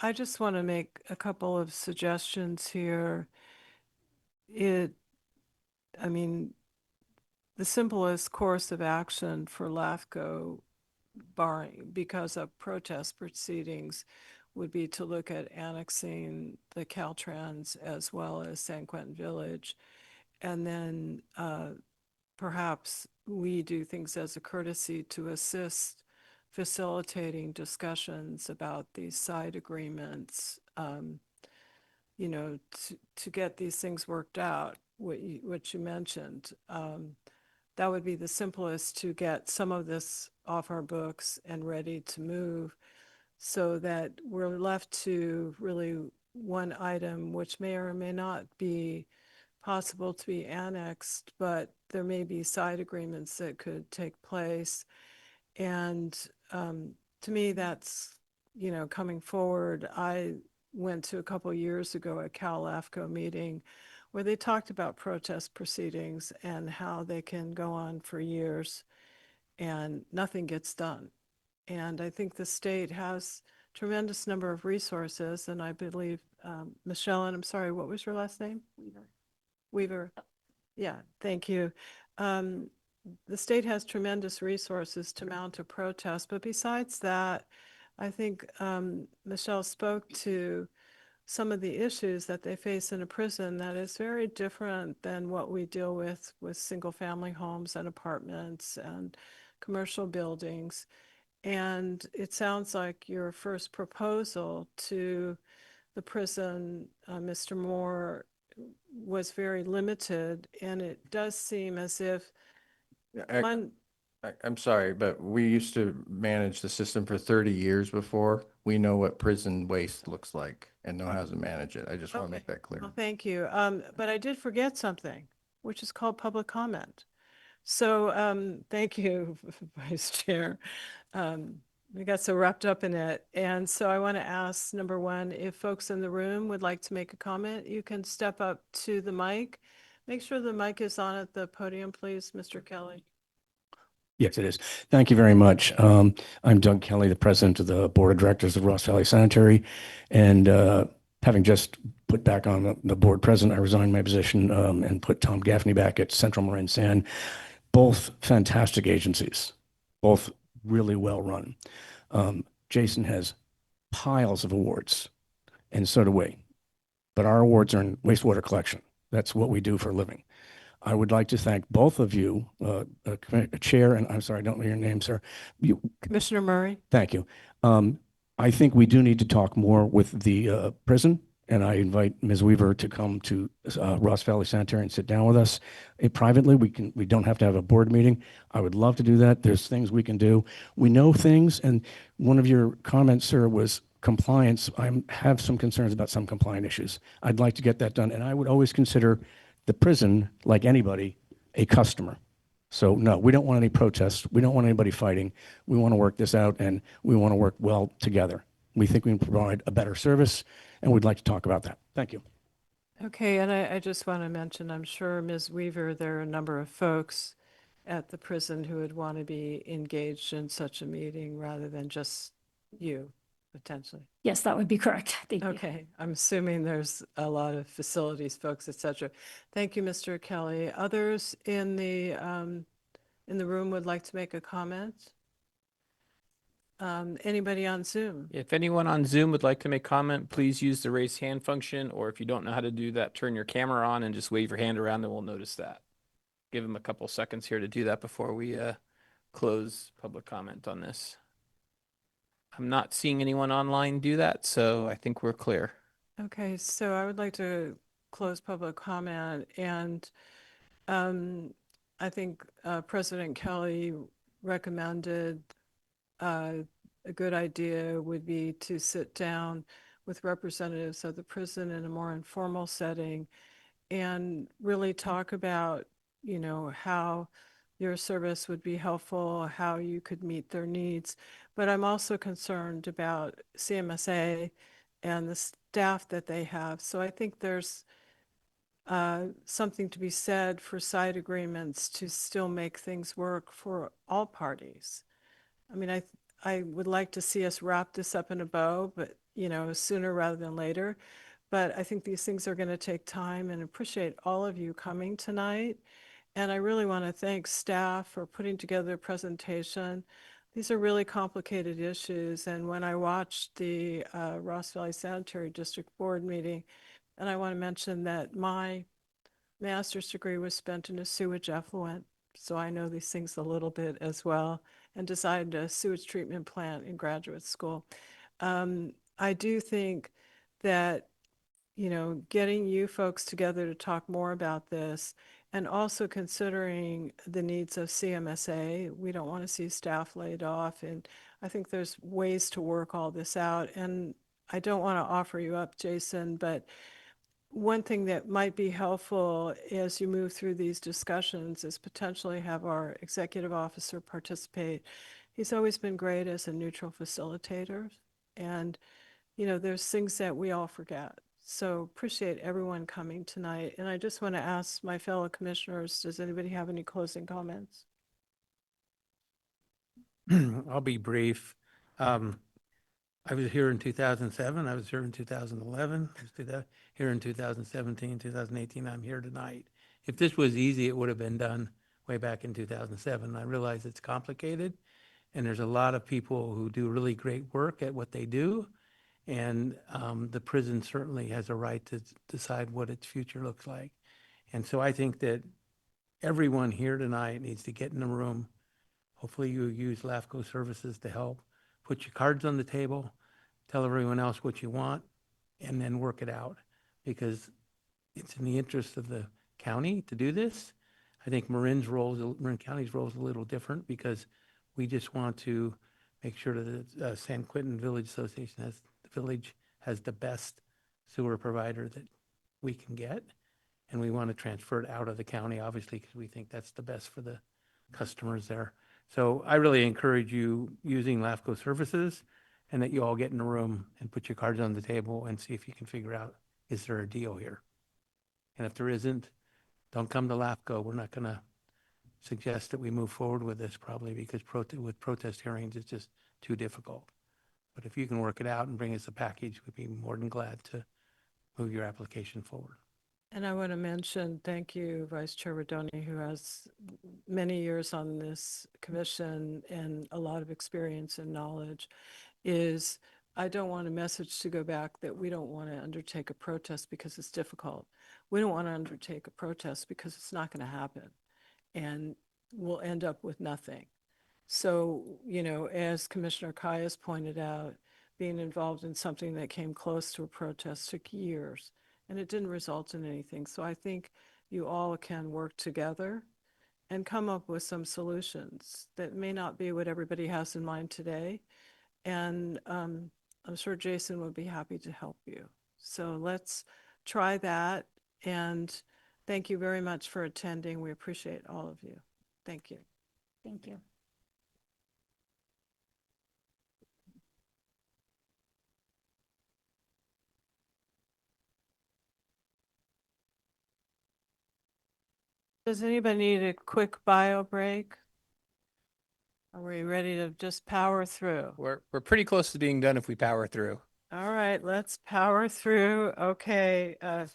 I just want to make a couple of suggestions here. I mean, the simplest course of action for LAFCo, barring because of protest proceedings, would be to look at annexing the Caltrans as well as San Quentin Village. And then perhaps we do things as a courtesy to assist facilitating discussions about these side agreements, to get these things worked out, what you mentioned. That would be the simplest, to get some of this off our books and ready to move, so that we're left to really one item, which may or may not be possible to be annexed, but there may be side agreements that could take place. And to me, that's, coming forward. I went to a couple years ago a Cal LAFCo meeting where they talked about protest proceedings and how they can go on for years and nothing gets done. And I think the state has tremendous number of resources, and I believe Michelle, and I'm sorry, what was your last name? Weaver. Yeah, thank you. The state has tremendous resources to mount a protest, but besides that, I think Michelle spoke to some of the issues that they face in a prison that is very different than what we deal with single family homes and apartments and commercial buildings. And it sounds like your first proposal to the prison, Mr. Moore, was very limited, and it does seem as if I'm sorry, but we used to manage the system for 30 years before. We know what prison waste looks like and know how to manage it. I just want to make that clear. Well, thank you. But I did forget something, which is called public comment. So thank you, Vice Chair. We got so wrapped up in it. And so I want to ask, number one, if folks in the room would like to make a comment, you can step up to the mic. Make sure the mic is on at the podium, please, Mr. Kelly. Yes, it is. Thank you very much. I'm Doug Kelly, the president of the board of directors of Ross Valley Sanitary. And having just put back on the board president, I resigned my position and put Tom Gaffney back at Central Marin San. Both fantastic agencies, both really well run. Jason has piles of awards, and so do we. but our awards are in wastewater collection. That's what we do for a living. I would like to thank both of you, Chair, and I'm sorry, I don't know your name, sir. Commissioner Murray? Thank you. I think we do need to talk more with the prison, and I invite Ms. Weaver to come to Ross Valley Sanitary and sit down with us privately. We don't have to have a board meeting. I would love to do that. There's things we can do. We know things, and one of your comments, sir, was compliance. I have some concerns about some compliance issues. I'd like to get that done, and I would always consider the prison, like anybody, a customer. So no, we don't want any protests. We don't want anybody fighting. We want to work this out, and we want to work well together. We think we can provide a better service, and we'd like to talk about that. Thank you. Okay, and I just want to mention, I'm sure Ms. Weaver, there are a number of folks at the prison who would want to be engaged in such a meeting rather than just you, potentially. Yes, that would be correct. Thank you. Okay, I'm assuming there's a lot of facilities folks, et cetera. Thank you, Mr. Kelly. Others in the room would like to make a comment? Anybody on Zoom? If anyone on Zoom would like to make comment, please use the raise hand function, or if you don't know how to do that, turn your camera on and just wave your hand around and we'll notice that. Give them a couple seconds here to do that before we close public comment on this. I'm not seeing anyone online do that, so I think we're clear. Okay, so I would like to close public comment, and I think President Kelly recommended a good idea would be to sit down with representatives of the prison in a more informal setting and really talk about, you know, how your service would be helpful, how you could meet their needs. But I'm also concerned about CMSA and the staff that they have. So I think there's something to be said for side agreements to still make things work for all parties. I mean, I would like to see us wrap this up in a bow, but, you know, sooner rather than later. But I think these things are going to take time, and appreciate all of you coming tonight. And I really want to thank staff for putting together a presentation. These are really complicated issues. And when I watched the Ross Valley Sanitary District Board meeting, and I want to mention that my master's degree was spent in a sewage effluent, so I know these things a little bit as well, and designed a sewage treatment plant in graduate school. I do think that, you know, getting you folks together to talk more about this, and also considering the needs of CMSA, we don't want to see staff laid off, and I think there's ways to work all this out. And I don't want to offer you up, Jason, but one thing that might be helpful as you move through these discussions is potentially have our executive officer participate. He's always been great as a neutral facilitator, and you know, there's things that we all forget. So appreciate everyone coming tonight. And I just want to ask my fellow commissioners, does anybody have any closing comments? I'll be brief. I was here in 2007. I was here in 2011. I was here in 2017, 2018. I'm here tonight. If this was easy, it would have been done way back in 2007. I realize it's complicated, and there's a lot of people who do really great work at what they do. And the prison certainly has a right to decide what its future looks like. And so I think that everyone here tonight needs to get in the room. Hopefully you use LAFCo services to help. Put your cards on the table, tell everyone else what you want, and then work it out, because it's in the interest of the county to do this. I think Marin County's role is a little different, because we just want to make sure that the San Quentin Village Association has the best sewer provider that we can get. And we want to transfer it out of the county, obviously, because we think that's the best for the customers there. So I really encourage you using LAFCO services, and that you all get in a room and put your cards on the table and see if you can figure out, is there a deal here? And if there isn't, don't come to LAFCO. We're not going to suggest that we move forward with this, probably because with protest hearings, it's just too difficult. But if you can work it out and bring us a package, we'd be more than glad to move your application forward. And I want to mention, thank you, Vice Chair Rodoni, who has many years on this commission and a lot of experience and knowledge, is I don't want a message to go back that we don't want to undertake a protest because it's difficult. We don't want to undertake a protest because it's not going to happen, and we'll end up with nothing. So, as Commissioner Kayas pointed out, being involved in something that came close to a protest took years, and it didn't result in anything. So I think you all can work together and come up with some solutions that may not be what everybody has in mind today. And I'm sure Jason would be happy to help you. So let's try that. And thank you very much for attending. We appreciate all of you. Thank you. Thank you. Does anybody need a quick bio break? Are we ready to just power through? We're pretty close to being done if we power through. All right, let's power through. Okay. All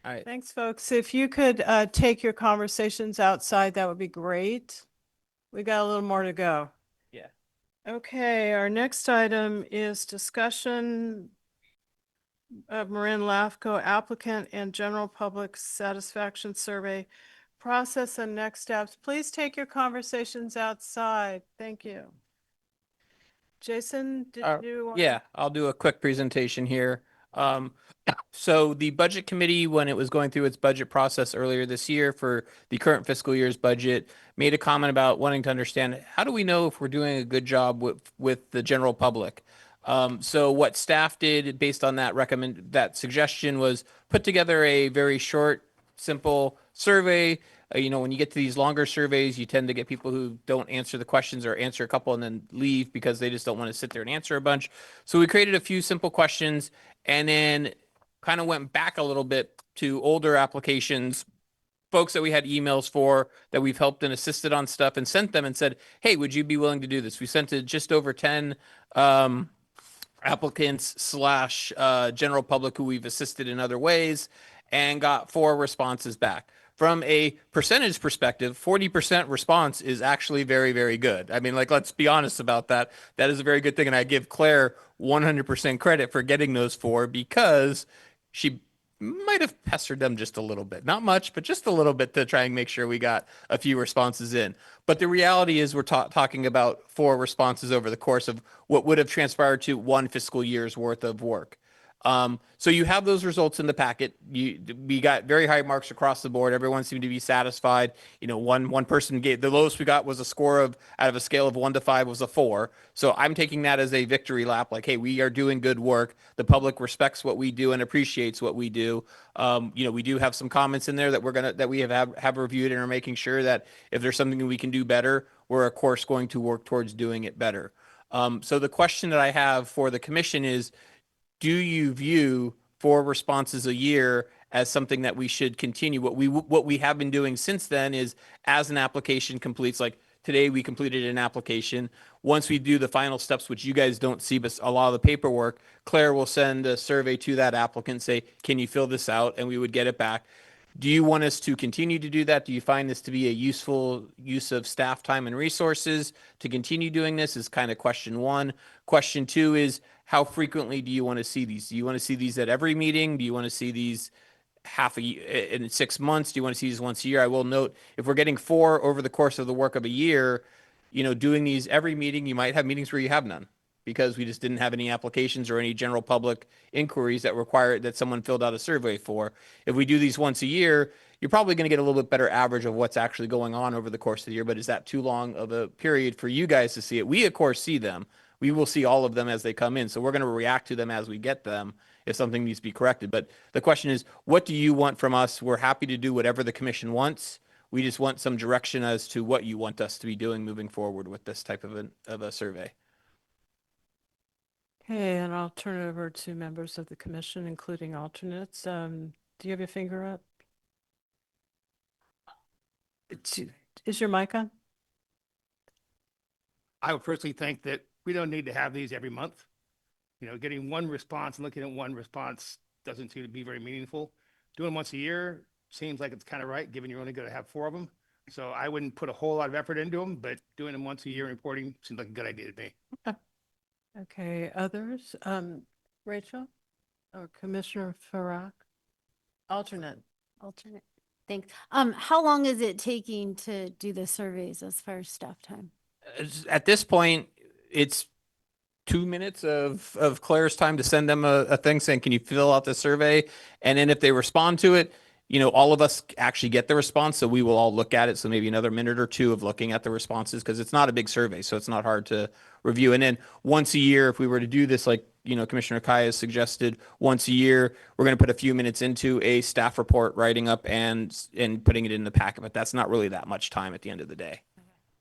right. Thanks, folks. If you could take your conversations outside, that would be great. We got a little more to go. Yeah. Okay, our next item is discussion of Marin LAFCo applicant and general public satisfaction survey process and next steps. Please take your conversations outside. Thank you. Jason, did you want? Yeah, I'll do a quick presentation here. So the budget committee, when it was going through its budget process earlier this year for the current fiscal year's budget, made a comment about wanting to understand how do we know if we're doing a good job with the general public. So what staff did based on that suggestion was put together a very short, simple survey. When you get to these longer surveys, you tend to get people who don't answer the questions or answer a couple and then leave because they just don't want to sit there and answer a bunch. So we created a few simple questions and then kind of went back a little bit to older applications, folks that we had emails for that we've helped and assisted on stuff and sent them and said, hey, would you be willing to do this? We sent to just over 10 applicants slash general public who we've assisted in other ways and got 4 responses back. From a percentage perspective, 40% response is actually very, very good. I mean, let's be honest about that. That is a very good thing. And I give Claire 100% credit for getting those 4 because she might have pestered them just a little bit. Not much, but just a little bit to try and make sure we got a few responses in. But the reality is we're talking about 4 responses over the course of what would have transpired to 1 fiscal year's worth of work. So you have those results in the packet. We got very high marks across the board. Everyone seemed to be satisfied. One person gave the lowest we got was a score of out of a scale of 1 to 5 was a 4. So I'm taking that as a victory lap. Like, hey, we are doing good work. The public respects what we do and appreciates what we do. We do have some comments in there that we have reviewed and are making sure that if there's something that we can do better, we're of course going to work towards doing it better. So the question that I have for the commission is, do you view 4 responses a year as something that we should continue? What we have been doing since then is as an application completes, like today we completed an application. Once we do the final steps, which you guys don't see, but a lot of the paperwork, Claire will send a survey to that applicant, say, can you fill this out? And we would get it back. Do you want us to continue to do that? Do you find this to be a useful use of staff time and resources to continue doing this is kind of question 1. Question 2 is, how frequently do you want to see these? Do you want to see these at every meeting? Do you want to see these half a year in 6 months? Do you want to see these once a year? I will note, if we're getting 4 over the course of the work of a year, doing these every meeting, you might have meetings where you have none because we just didn't have any applications or any general public inquiries that require that someone filled out a survey for. If we do these once a year, you're probably going to get a little bit better average of what's actually going on over the course of the year. But is that too long of a period for you guys to see it? We, of course, see them. We will see all of them as they come in. So we're going to react to them as we get them if something needs to be corrected. But the question is, what do you want from us? We're happy to do whatever the commission wants. We just want some direction as to what you want us to be doing moving forward with this type of a survey. Okay, and I'll turn it over to members of the commission, including alternates. Do you have your finger up? Is your mic on? I would personally think that we don't need to have these every month. Getting 1 response and looking at 1 response doesn't seem to be very meaningful. Doing once a year seems like it's kind of right, given you're only going to have 4 of them. So I wouldn't put a whole lot of effort into them, but doing them once a year and reporting seems like a good idea to me. Okay. Okay, others? Rachel or Commissioner Farrak? Alternate. Alternate. Thanks. How long is it taking to do the surveys as far as staff time? At this point, it's 2 minutes of Claire's time to send them a thing saying, can you fill out the survey? And then if they respond to it, all of us actually get the response. So we will all look at it. So maybe another minute or two of looking at the responses, because it's not a big survey. So it's not hard to review. And then once a year, if we were to do this, like, Commissioner Kaya suggested, once a year, we're going to put a few minutes into a staff report, writing up and putting it in the packet. But that's not really that much time at the end of the day.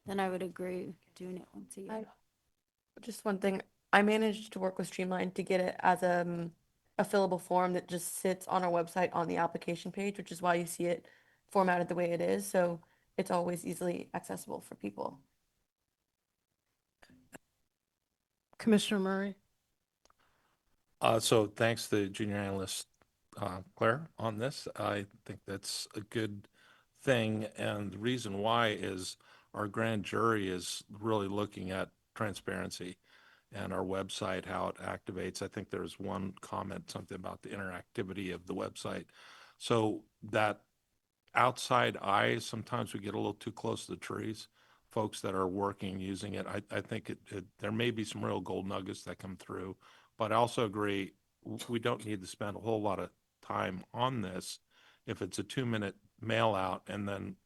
Then I would agree doing it once a year. Just one thing, I managed to work with Streamline to get it as a fillable form that just sits on our website on the application page, which is why you see it formatted the way it is. So it's always easily accessible for people. Commissioner Murray? So thanks to junior analyst Claire on this. I think that's a good thing. And the reason why is our grand jury is really looking at transparency and our website, how it activates. I think there's one comment, something about the interactivity of the website. So that outside eyes, sometimes we get a little too close to the trees. Folks that are working using it, I think there may be some real gold nuggets that come through. But I also agree, we don't need to spend a whole lot of time on this if it's a 2-minute mail out and then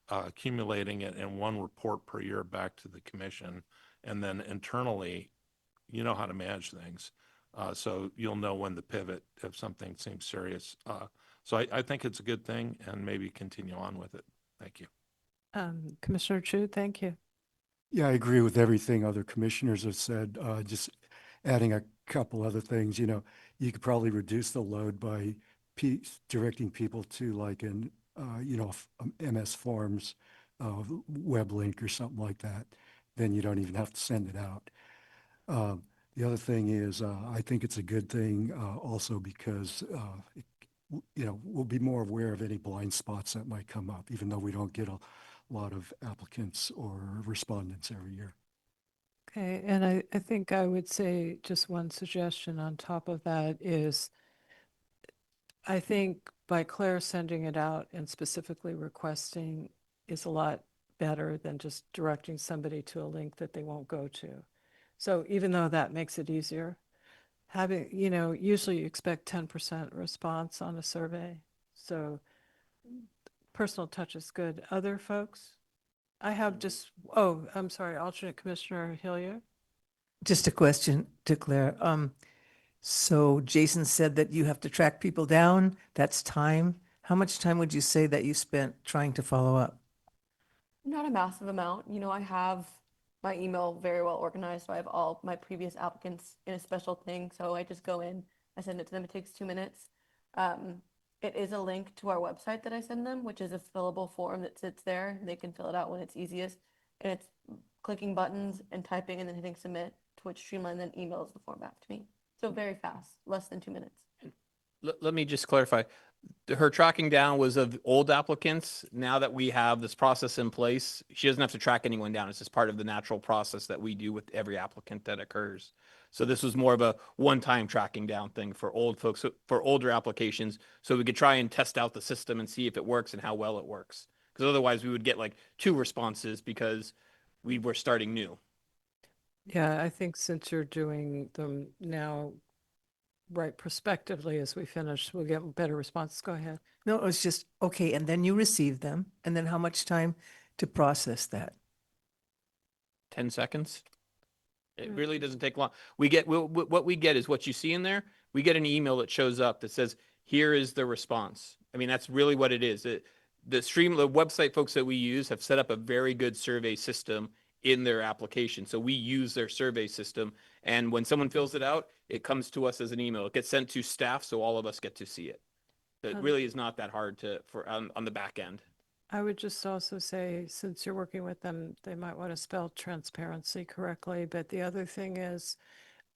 accumulating it in one report per year back to the commission. And then internally, you know how to manage things. So you'll know when to pivot if something seems serious. So I think it's a good thing, and maybe continue on with it. Thank you. Commissioner Chu, thank you. Yeah, I agree with everything other commissioners have said. Just adding a couple other things, you could probably reduce the load by directing people to like an, MS Forms web link or something like that. Then you don't even have to send it out. The other thing is, I think it's a good thing also because, we'll be more aware of any blind spots that might come up, even though we don't get a lot of applicants or respondents every year. Okay, and I think I would say just one suggestion on top of that is, I think by Claire sending it out and specifically requesting is a lot better than just directing somebody to a link that they won't go to. So even though that makes it easier, having, usually you expect 10% response on a survey. So personal touch is good. Other folks? I have just, I'm sorry, alternate Commissioner Hillier. Just a question to Claire. So Jason said that you have to track people down. That's time. How much time would you say that you spent trying to follow up? Not a massive amount. I have my email very well organized. So I have all my previous applicants in a special thing. So I just go in, I send it to them. It takes 2 minutes. It is a link to our website that I send them, which is a fillable form that sits there. They can fill it out when it's easiest. And it's clicking buttons and typing and then hitting submit, to which Streamline then emails the form back to me. So very fast, less than 2 minutes. Let me just clarify. Her tracking down was of old applicants. Now that we have this process in place, she doesn't have to track anyone down. It's just part of the natural process that we do with every applicant that occurs. So this was more of a one-time tracking down thing for old folks, for older applications, so we could try and test out the system and see if it works and how well it works. Because otherwise we would get like 2 responses because we were starting new. Yeah, I think since you're doing them now right prospectively as we finish, we'll get better responses. Go ahead. No, it was just, okay, and then you receive them, and then how much time to process that? 10 seconds. It really doesn't take long. What we get is what you see in there. We get an email that shows up that says, here is the response. I mean, that's really what it is. The website folks that we use have set up a very good survey system in their application. So we use their survey system. And when someone fills it out, it comes to us as an email. It gets sent to staff, so all of us get to see it. It really is not that hard on the back end. I would just also say, since you're working with them, they might want to spell transparency correctly. But the other thing is,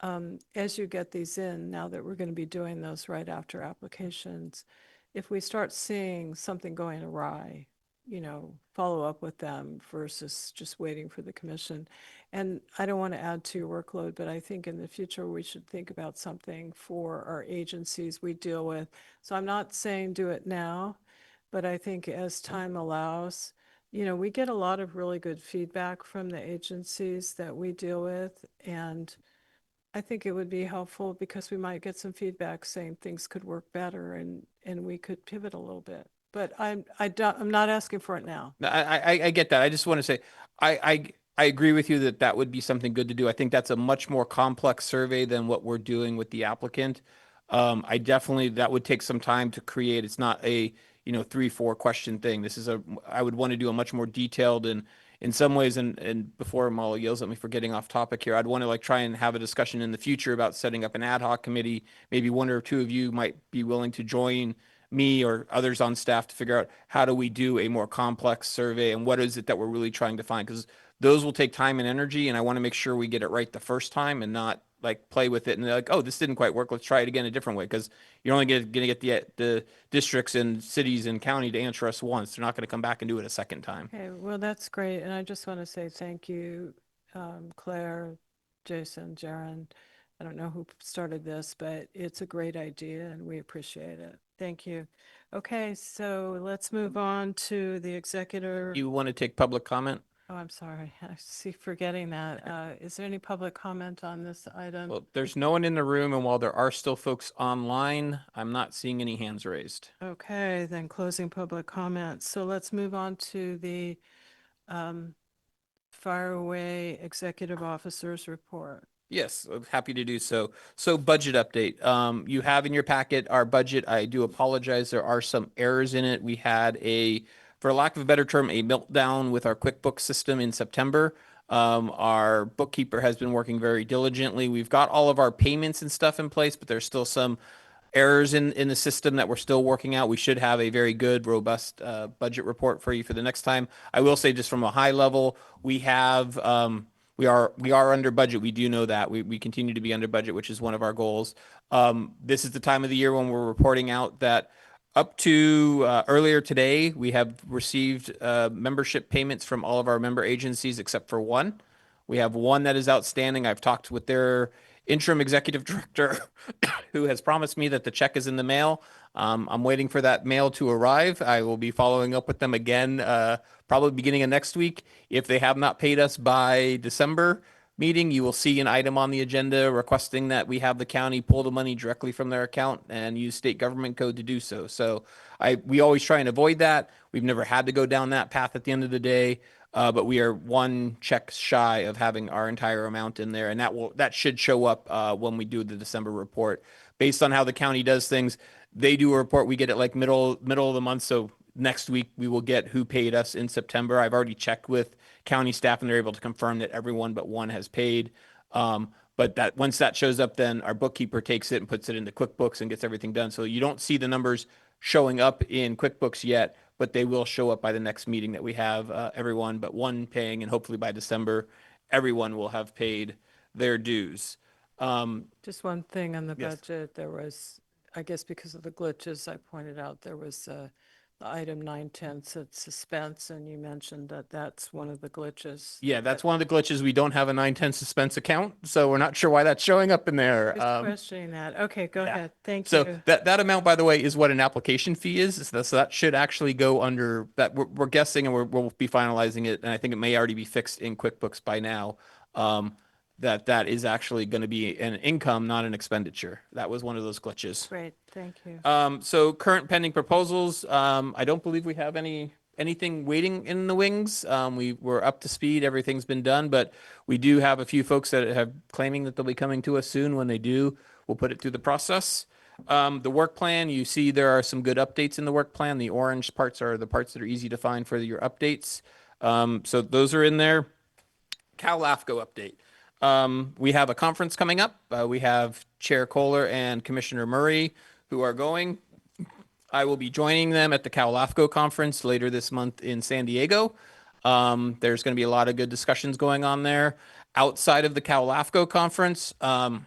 as you get these in, now that we're going to be doing those right after applications, if we start seeing something going awry, follow up with them versus just waiting for the commission. And I don't want to add to your workload, but I think in the future we should think about something for our agencies we deal with. So I'm not saying do it now, but I think as time allows, we get a lot of really good feedback from the agencies that we deal with. And I think it would be helpful because we might get some feedback saying things could work better and we could pivot a little bit. But I'm not asking for it now. No, I get that. I just want to say, I agree with you that that would be something good to do. I think that's a much more complex survey than what we're doing with the applicant. I definitely, that would take some time to create. It's not a, 3, 4 question thing. This is I would want to do a much more detailed and in some ways, and before Molly yells at me for getting off topic here, I'd want to try and have a discussion in the future about setting up an ad hoc committee. Maybe 1 or 2 of you might be willing to join me or others on staff to figure out how do we do a more complex survey and what is it that we're really trying to find, because those will take time and energy, and I want to make sure we get it right the first time and not play with it and they're like, oh, this didn't quite work, let's try it again a different way, because you're only going to get the districts and cities and county to answer us once. They're not going to come back and do it a second time. Okay, well, that's great. And I just want to say thank you, Claire, Jason, Jaron. I don't know who started this, but it's a great idea and we appreciate it. Thank you. Okay, so let's move on to the executor. You want to take public comment? Oh, I'm sorry. I see forgetting that. Is there any public comment on this item? Well, there's no one in the room, and while there are still folks online, I'm not seeing any hands raised. Okay, then closing public comment. So let's move on to the Fireway Executive Officer's report. Yes, happy to do so. So budget update. You have in your packet our budget. I do apologize. There are some errors in it. We had for lack of a better term, a meltdown with our QuickBooks system in September. Our bookkeeper has been working very diligently. We've got all of our payments and stuff in place, but there's still some errors in the system that we're still working out. We should have a very good, robust budget report for you for the next time. I will say, just from a high level, we have we are under budget. We do know that. We continue to be under budget, which is one of our goals. This is the time of the year when we're reporting out that up to earlier today, we have received membership payments from all of our member agencies except for one. We have one that is outstanding. I've talked with their interim executive director who has promised me that the check is in the mail. I'm waiting for that mail to arrive. I will be following up with them again, probably beginning of next week. If they have not paid us by December meeting, you will see an item on the agenda requesting that we have the county pull the money directly from their account and use state government code to do so. So we always try and avoid that. We've never had to go down that path at the end of the day. But we are one check shy of having our entire amount in there, and that should show up when we do the December report. Based on how the county does things, they do a report. We get it middle of the month. So next week we will get who paid us in September. I've already checked with county staff, and they're able to confirm that everyone but one has paid. But that once that shows up, then our bookkeeper takes it and puts it into QuickBooks and gets everything done. So you don't see the numbers showing up in QuickBooks yet, but they will show up by the next meeting that we have, everyone but one paying, and hopefully by December, everyone will have paid their dues. Just one thing on the Yes. budget, there was, I guess because of the glitches I pointed out, there was the item 910 said suspense, and you mentioned that that's one of the glitches. Yeah, that's one of the glitches. We don't have a 910 suspense account, so we're not sure why that's showing up in there. Just questioning that. Okay, go ahead. Thank So you. that amount, by the way, is what an application fee is. So that should actually go under that. We're guessing, and we'll be finalizing it, and I think it may already be fixed in QuickBooks by now. That is actually going to be an income, not an expenditure. That was one of those glitches. Great, thank you. So current pending proposals. I don't believe we have anything waiting in the wings. We're up to speed. Everything's been done, but we do have a few folks that have claiming that they'll be coming to us soon. When they do, we'll put it through the process. The work plan, you see there are some good updates in the work plan. The orange parts are the parts that are easy to find for your updates. So those are in there. Cal LAFCo update. We have a conference coming up. We have Chair Kohler and Commissioner Murray who are going. I will be joining them at the Cal LAFCo conference later this month in San Diego. There's going to be a lot of good discussions going on there. Outside of the Cal LAFCo conference, I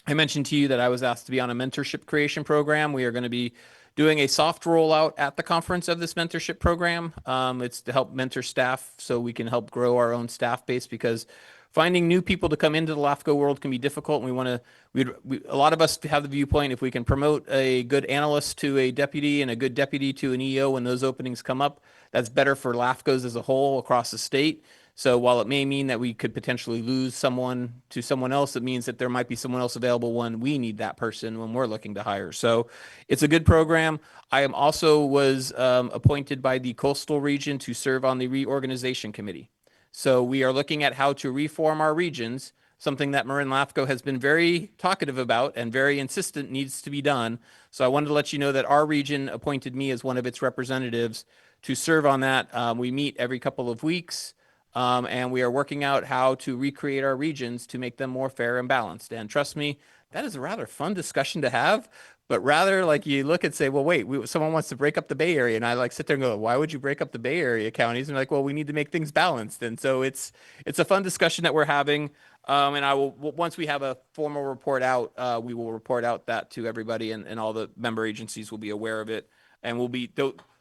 mentioned to you that I was asked to be on a mentorship creation program. We are going to be doing a soft rollout at the conference of this mentorship program. It's to help mentor staff so we can help grow our own staff base, because finding new people to come into the LAFCO world can be difficult. And we want to, a lot of us have the viewpoint, if we can promote a good analyst to a deputy and a good deputy to an EO when those openings come up, that's better for LAFCOs as a whole across the state. So while it may mean that we could potentially lose someone to someone else, it means that there might be someone else available when we need that person when we're looking to hire. So it's a good program. I am also was appointed by the coastal region to serve on the reorganization committee. So we are looking at how to reform our regions, something that Marin LAFCo has been very talkative about and very insistent needs to be done. So I wanted to let you know that our region appointed me as one of its representatives to serve on that. We meet every couple of weeks. And we are working out how to recreate our regions to make them more fair and balanced. And trust me, that is a rather fun discussion to have. But rather, like, you look and say, well, wait, someone wants to break up the Bay Area. And I like sit there and go, why would you break up the Bay Area counties? And like, well, we need to make things balanced. And so it's a fun discussion that we're having. And I will, once we have a formal report out, we will report out that to everybody, and all the member agencies will be aware of it. And we'll be,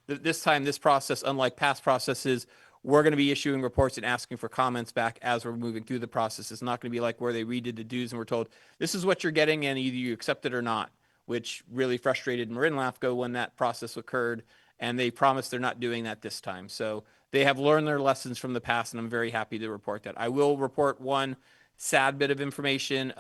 this time, this process, unlike past processes, we're going to be issuing reports and asking for comments back as we're moving through the process. It's not going to be like where they redid the dues and we're told, this is what you're getting and either you accept it or not, which really frustrated Marin LAFCo when that process occurred. And they promised they're not doing that this time. So they have learned their lessons from the past, and I'm very happy to report that. I will report one sad bit of information.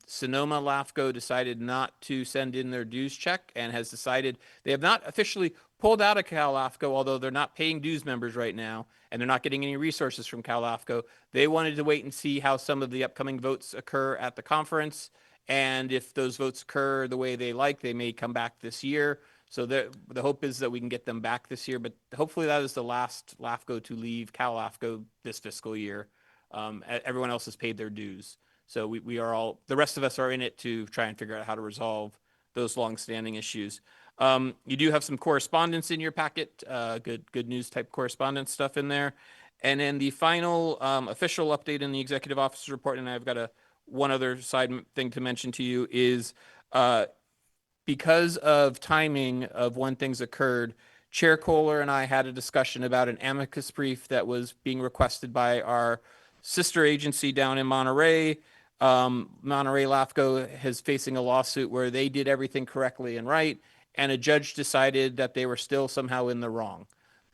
Sonoma LAFCo decided not to send in their dues check and has decided they have not officially pulled out of Cal LAFCO, although they're not paying dues members right now and they're not getting any resources from Cal LAFCO. They wanted to wait and see how some of the upcoming votes occur at the conference. And if those votes occur the way they like, they may come back this year. So the hope is that we can get them back this year, but hopefully that is the last LAFCO to leave Cal LAFCO this fiscal year. Everyone else has paid their dues. So we are all, the rest of us are in it to try and figure out how to resolve those longstanding issues. You do have some correspondence in your packet, good news type correspondence stuff in there. And then the final official update in the executive officer's report, and I've got one other side thing to mention to you, is because of timing of when things occurred, Chair Kohler and I had a discussion about an amicus brief that was being requested by our sister agency down in Monterey. Monterey LAFCo is facing a lawsuit where they did everything correctly and right, and a judge decided that they were still somehow in the wrong.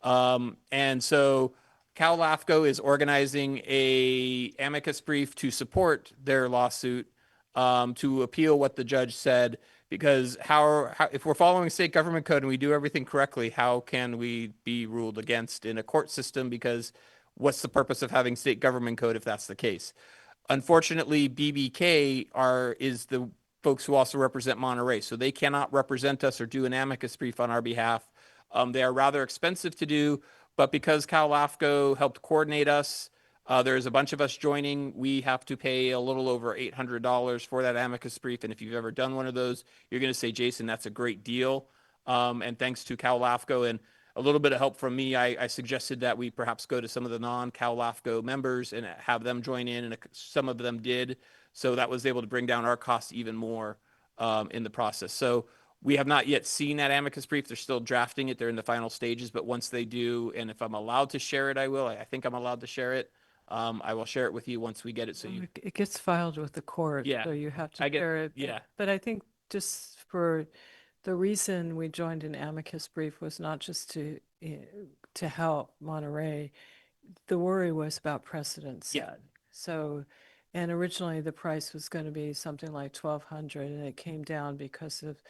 And so Cal LAFCO is organizing a amicus brief to support their lawsuit, to appeal what the judge said, because how if we're following state government code and we do everything correctly, how can we be ruled against in a court system? Because what's the purpose of having state government code if that's the case? Unfortunately, BBK is the folks who also represent Monterey, so they cannot represent us or do an amicus brief on our behalf. They are rather expensive to do, but because Cal LAFCO helped coordinate us, there's a bunch of us joining. We have to pay a little over $800 for that amicus brief, and if you've ever done one of those, you're going to say, Jason, that's a great deal. And thanks to Cal LAFCO and a little bit of help from me, I suggested that we perhaps go to some of the non-Cal LAFCO members and have them join in, and some of them did. So that was able to bring down our costs even more in the process. So we have not yet seen that amicus brief. They're still drafting it. They're in the final stages, but once they do, and if I'm allowed to share it, I will. I think I'm allowed to share it. I will share it with you once we get it. So It gets filed with the court, Yeah, so you have to I get- share it. yeah. But I think just for the reason we joined an amicus brief was not just to help Monterey. The worry was about precedent set. So, and originally the price was going to be something like 1,200, and it came down because of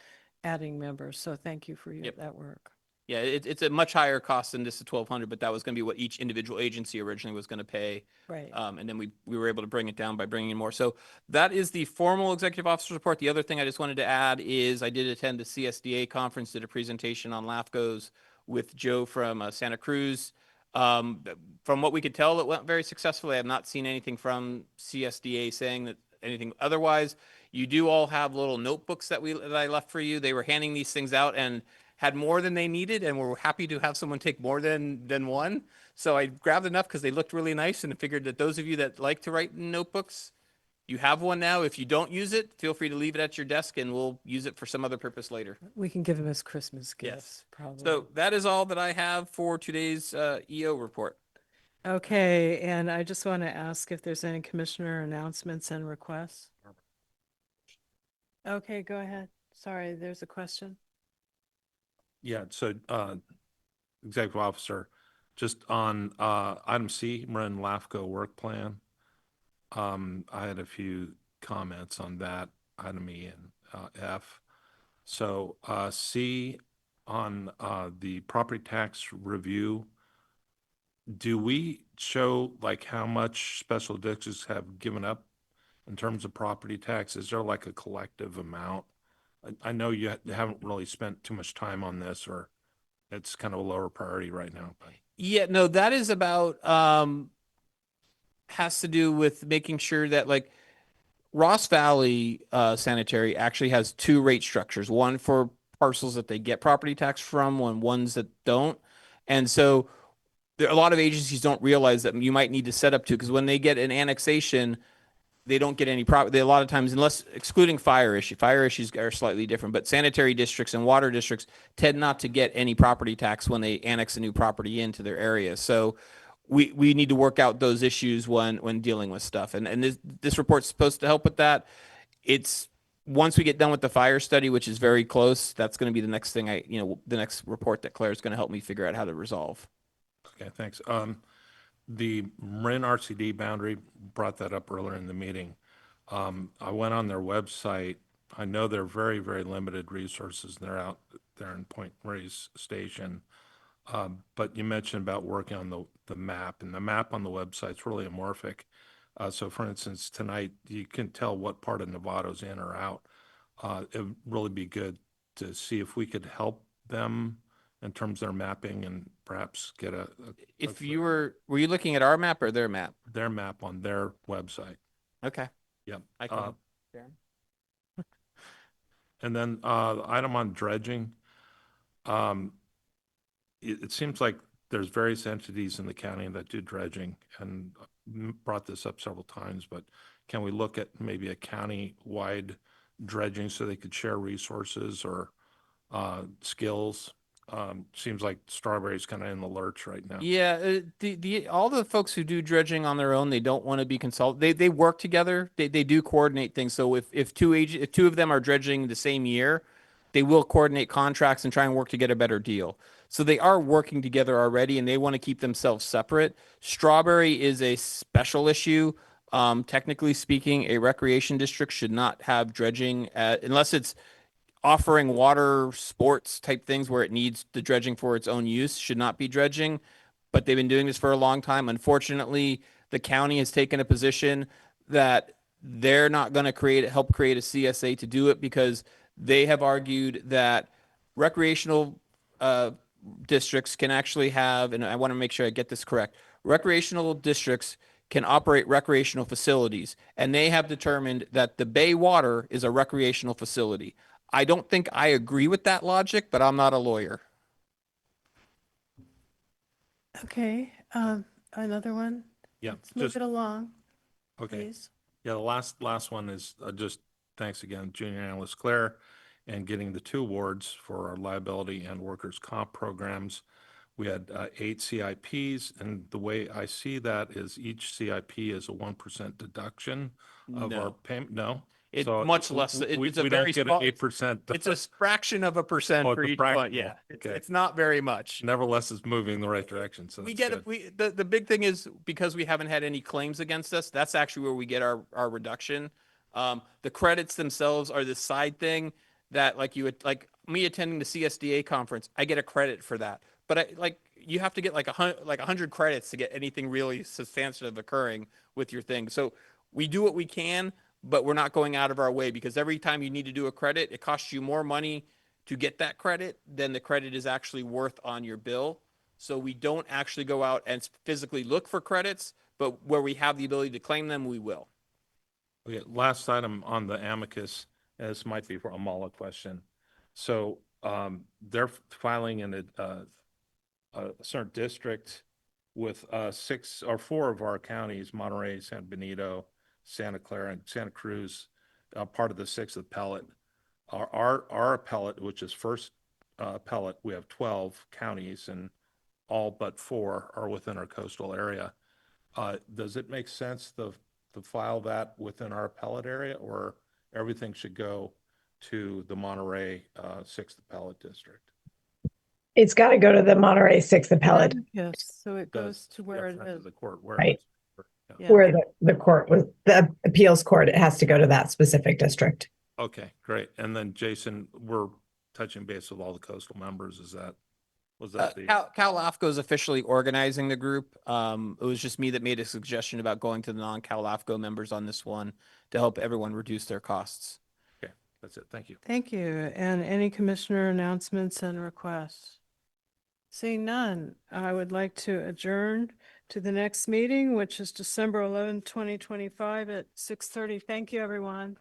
adding members. So thank you for that work. Yeah, it's a much higher cost than just the 1,200, but that was going to be what each individual agency originally was going to pay. Right. And then we were able to bring it down by bringing in more. So that is the formal executive officer report. The other thing I just wanted to add is I did attend the CSDA conference, did a presentation on LAFCOs with Joe from Santa Cruz. From what we could tell, it went very successfully. I have not seen anything from CSDA saying that anything otherwise. You do all have little notebooks that I left for you. They were handing these things out and had more than they needed, and we're happy to have someone take more than one. So I grabbed enough because they looked really nice, and figured that those of you that like to write in notebooks, You have one now. If you don't use it, feel free to leave it at your desk and we'll use it for some other purpose later. We can give him as Christmas Yes. gifts, probably. So that is all that I have for today's EO report. Okay, and I just want to ask if there's any commissioner announcements and requests. Okay, go ahead. Sorry, there's a question. Yeah, so Executive Officer, just on item C, Marin LAFCo work plan. I had a few comments on that, item E and F. So C, on the property tax review, do we show like how much special districts have given up in terms of property tax? Is there like a collective amount? I know you haven't really spent too much time on this, or it's kind of a lower priority right now, but. Yeah, no, that is about has to do with making sure that like Ross Valley Sanitary actually has two rate structures, one for parcels that they get property tax from and ones that don't. And so there a lot of agencies don't realize that you might need to set up two, because when they get an annexation, they don't get any property. A lot of times, unless excluding fire issues are slightly different, but sanitary districts and water districts tend not to get any property tax when they annex a new property into their area. So we need to work out those issues when dealing with stuff. And this report's supposed to help with that. It's once we get done with the fire study, which is very close, that's going to be the next thing the next report that Claire's going to help me figure out how to resolve. Okay, thanks. The Marin RCD boundary brought that up earlier in the meeting. I went on their website. I know they're very, very limited resources. They're out there in Point Reyes Station. But you mentioned about working on the map, and the map on the website is really amorphic. So for instance, tonight, you can tell what part of Nevada's in or out. It would really be good to see if we could help them in terms of their mapping and perhaps get If you were you looking at our map or their map? their map on their website. Okay. Yep. I can help. Darren? And then the item on dredging, it seems like there's various entities in the county that do dredging, and brought this up several times, but can we look at maybe a county-wide dredging so they could share resources or skills? Seems like Strawberry's kind of in the lurch right now. Yeah, all the folks who do dredging on their own, they don't want to be consulted. They work together. They do coordinate things. So if two of them are dredging the same year, they will coordinate contracts and try and work to get a better deal. So they are working together already, and they want to keep themselves separate. Strawberry is a special issue. Technically speaking, a recreation district should not have dredging unless it's offering water sports type things where it needs the dredging for its own use. Should not be dredging, but they've been doing this for a long time. Unfortunately, the county has taken a position that they're not going to help create a CSA to do it, because they have argued that recreational districts can actually have, and I want to make sure I get this correct, recreational districts can operate recreational facilities, and they have determined that the Bay water is a recreational facility. I don't think I agree with that logic, but I'm not a lawyer. Okay, another one? Yeah, Let's move it along, okay. please. Yeah, the last one is just thanks again, Junior Analyst Claire, and getting the 2 awards for our liability and workers' comp programs. We had 8 CIPs, and the way I see that is each CIP is a 1% deduction of our No. payment. No? It's So much less. we It's a don't very get small. an 8%. It's a fraction of a percent Oh, for it's a each one. fraction. Yeah, Okay. it's not very much. Nevertheless, it's moving in the right direction. So We that's get good. the big thing is because we haven't had any claims against us. That's actually where we get our reduction. The credits themselves are the side thing that like me attending the CSDA conference, I get a credit for that. But you have to get like 100 credits to get anything really substantive occurring with your thing. So we do what we can, but we're not going out of our way, because every time you need to do a credit, it costs you more money to get that credit than the credit is actually worth on your bill. So we don't actually go out and physically look for credits, but where we have the ability to claim them, we will. Okay, last item on the amicus, and this might be for a Mala question. So they're filing in a certain district with 4 of our counties, Monterey, San Benito, Santa Clara and Santa Cruz, part of the 6th appellate. Our appellate, which is first appellate, we have 12 counties and all but 4 are within our coastal area. Does it make sense to file that within our appellate area, or everything should go to the Monterey 6th appellate district? It's got to go to the Monterey 6th appellate, Yes, so it goes to where it is. The court, where Right. yeah. where the court was, the appeals court, it has to go to that specific district. Okay, great. And then Jason, we're touching base with all the coastal members. Was that the? Cal LAFCo is officially organizing the group. It was just me that made a suggestion about going to the non-Cal LAFCO members on this one to help everyone reduce their costs. Okay, that's it. Thank you. Thank you. And any commissioner announcements and requests? Seeing none, I would like to adjourn to the next meeting, which is December 11th, 2025 at 6:30. Thank you, everyone.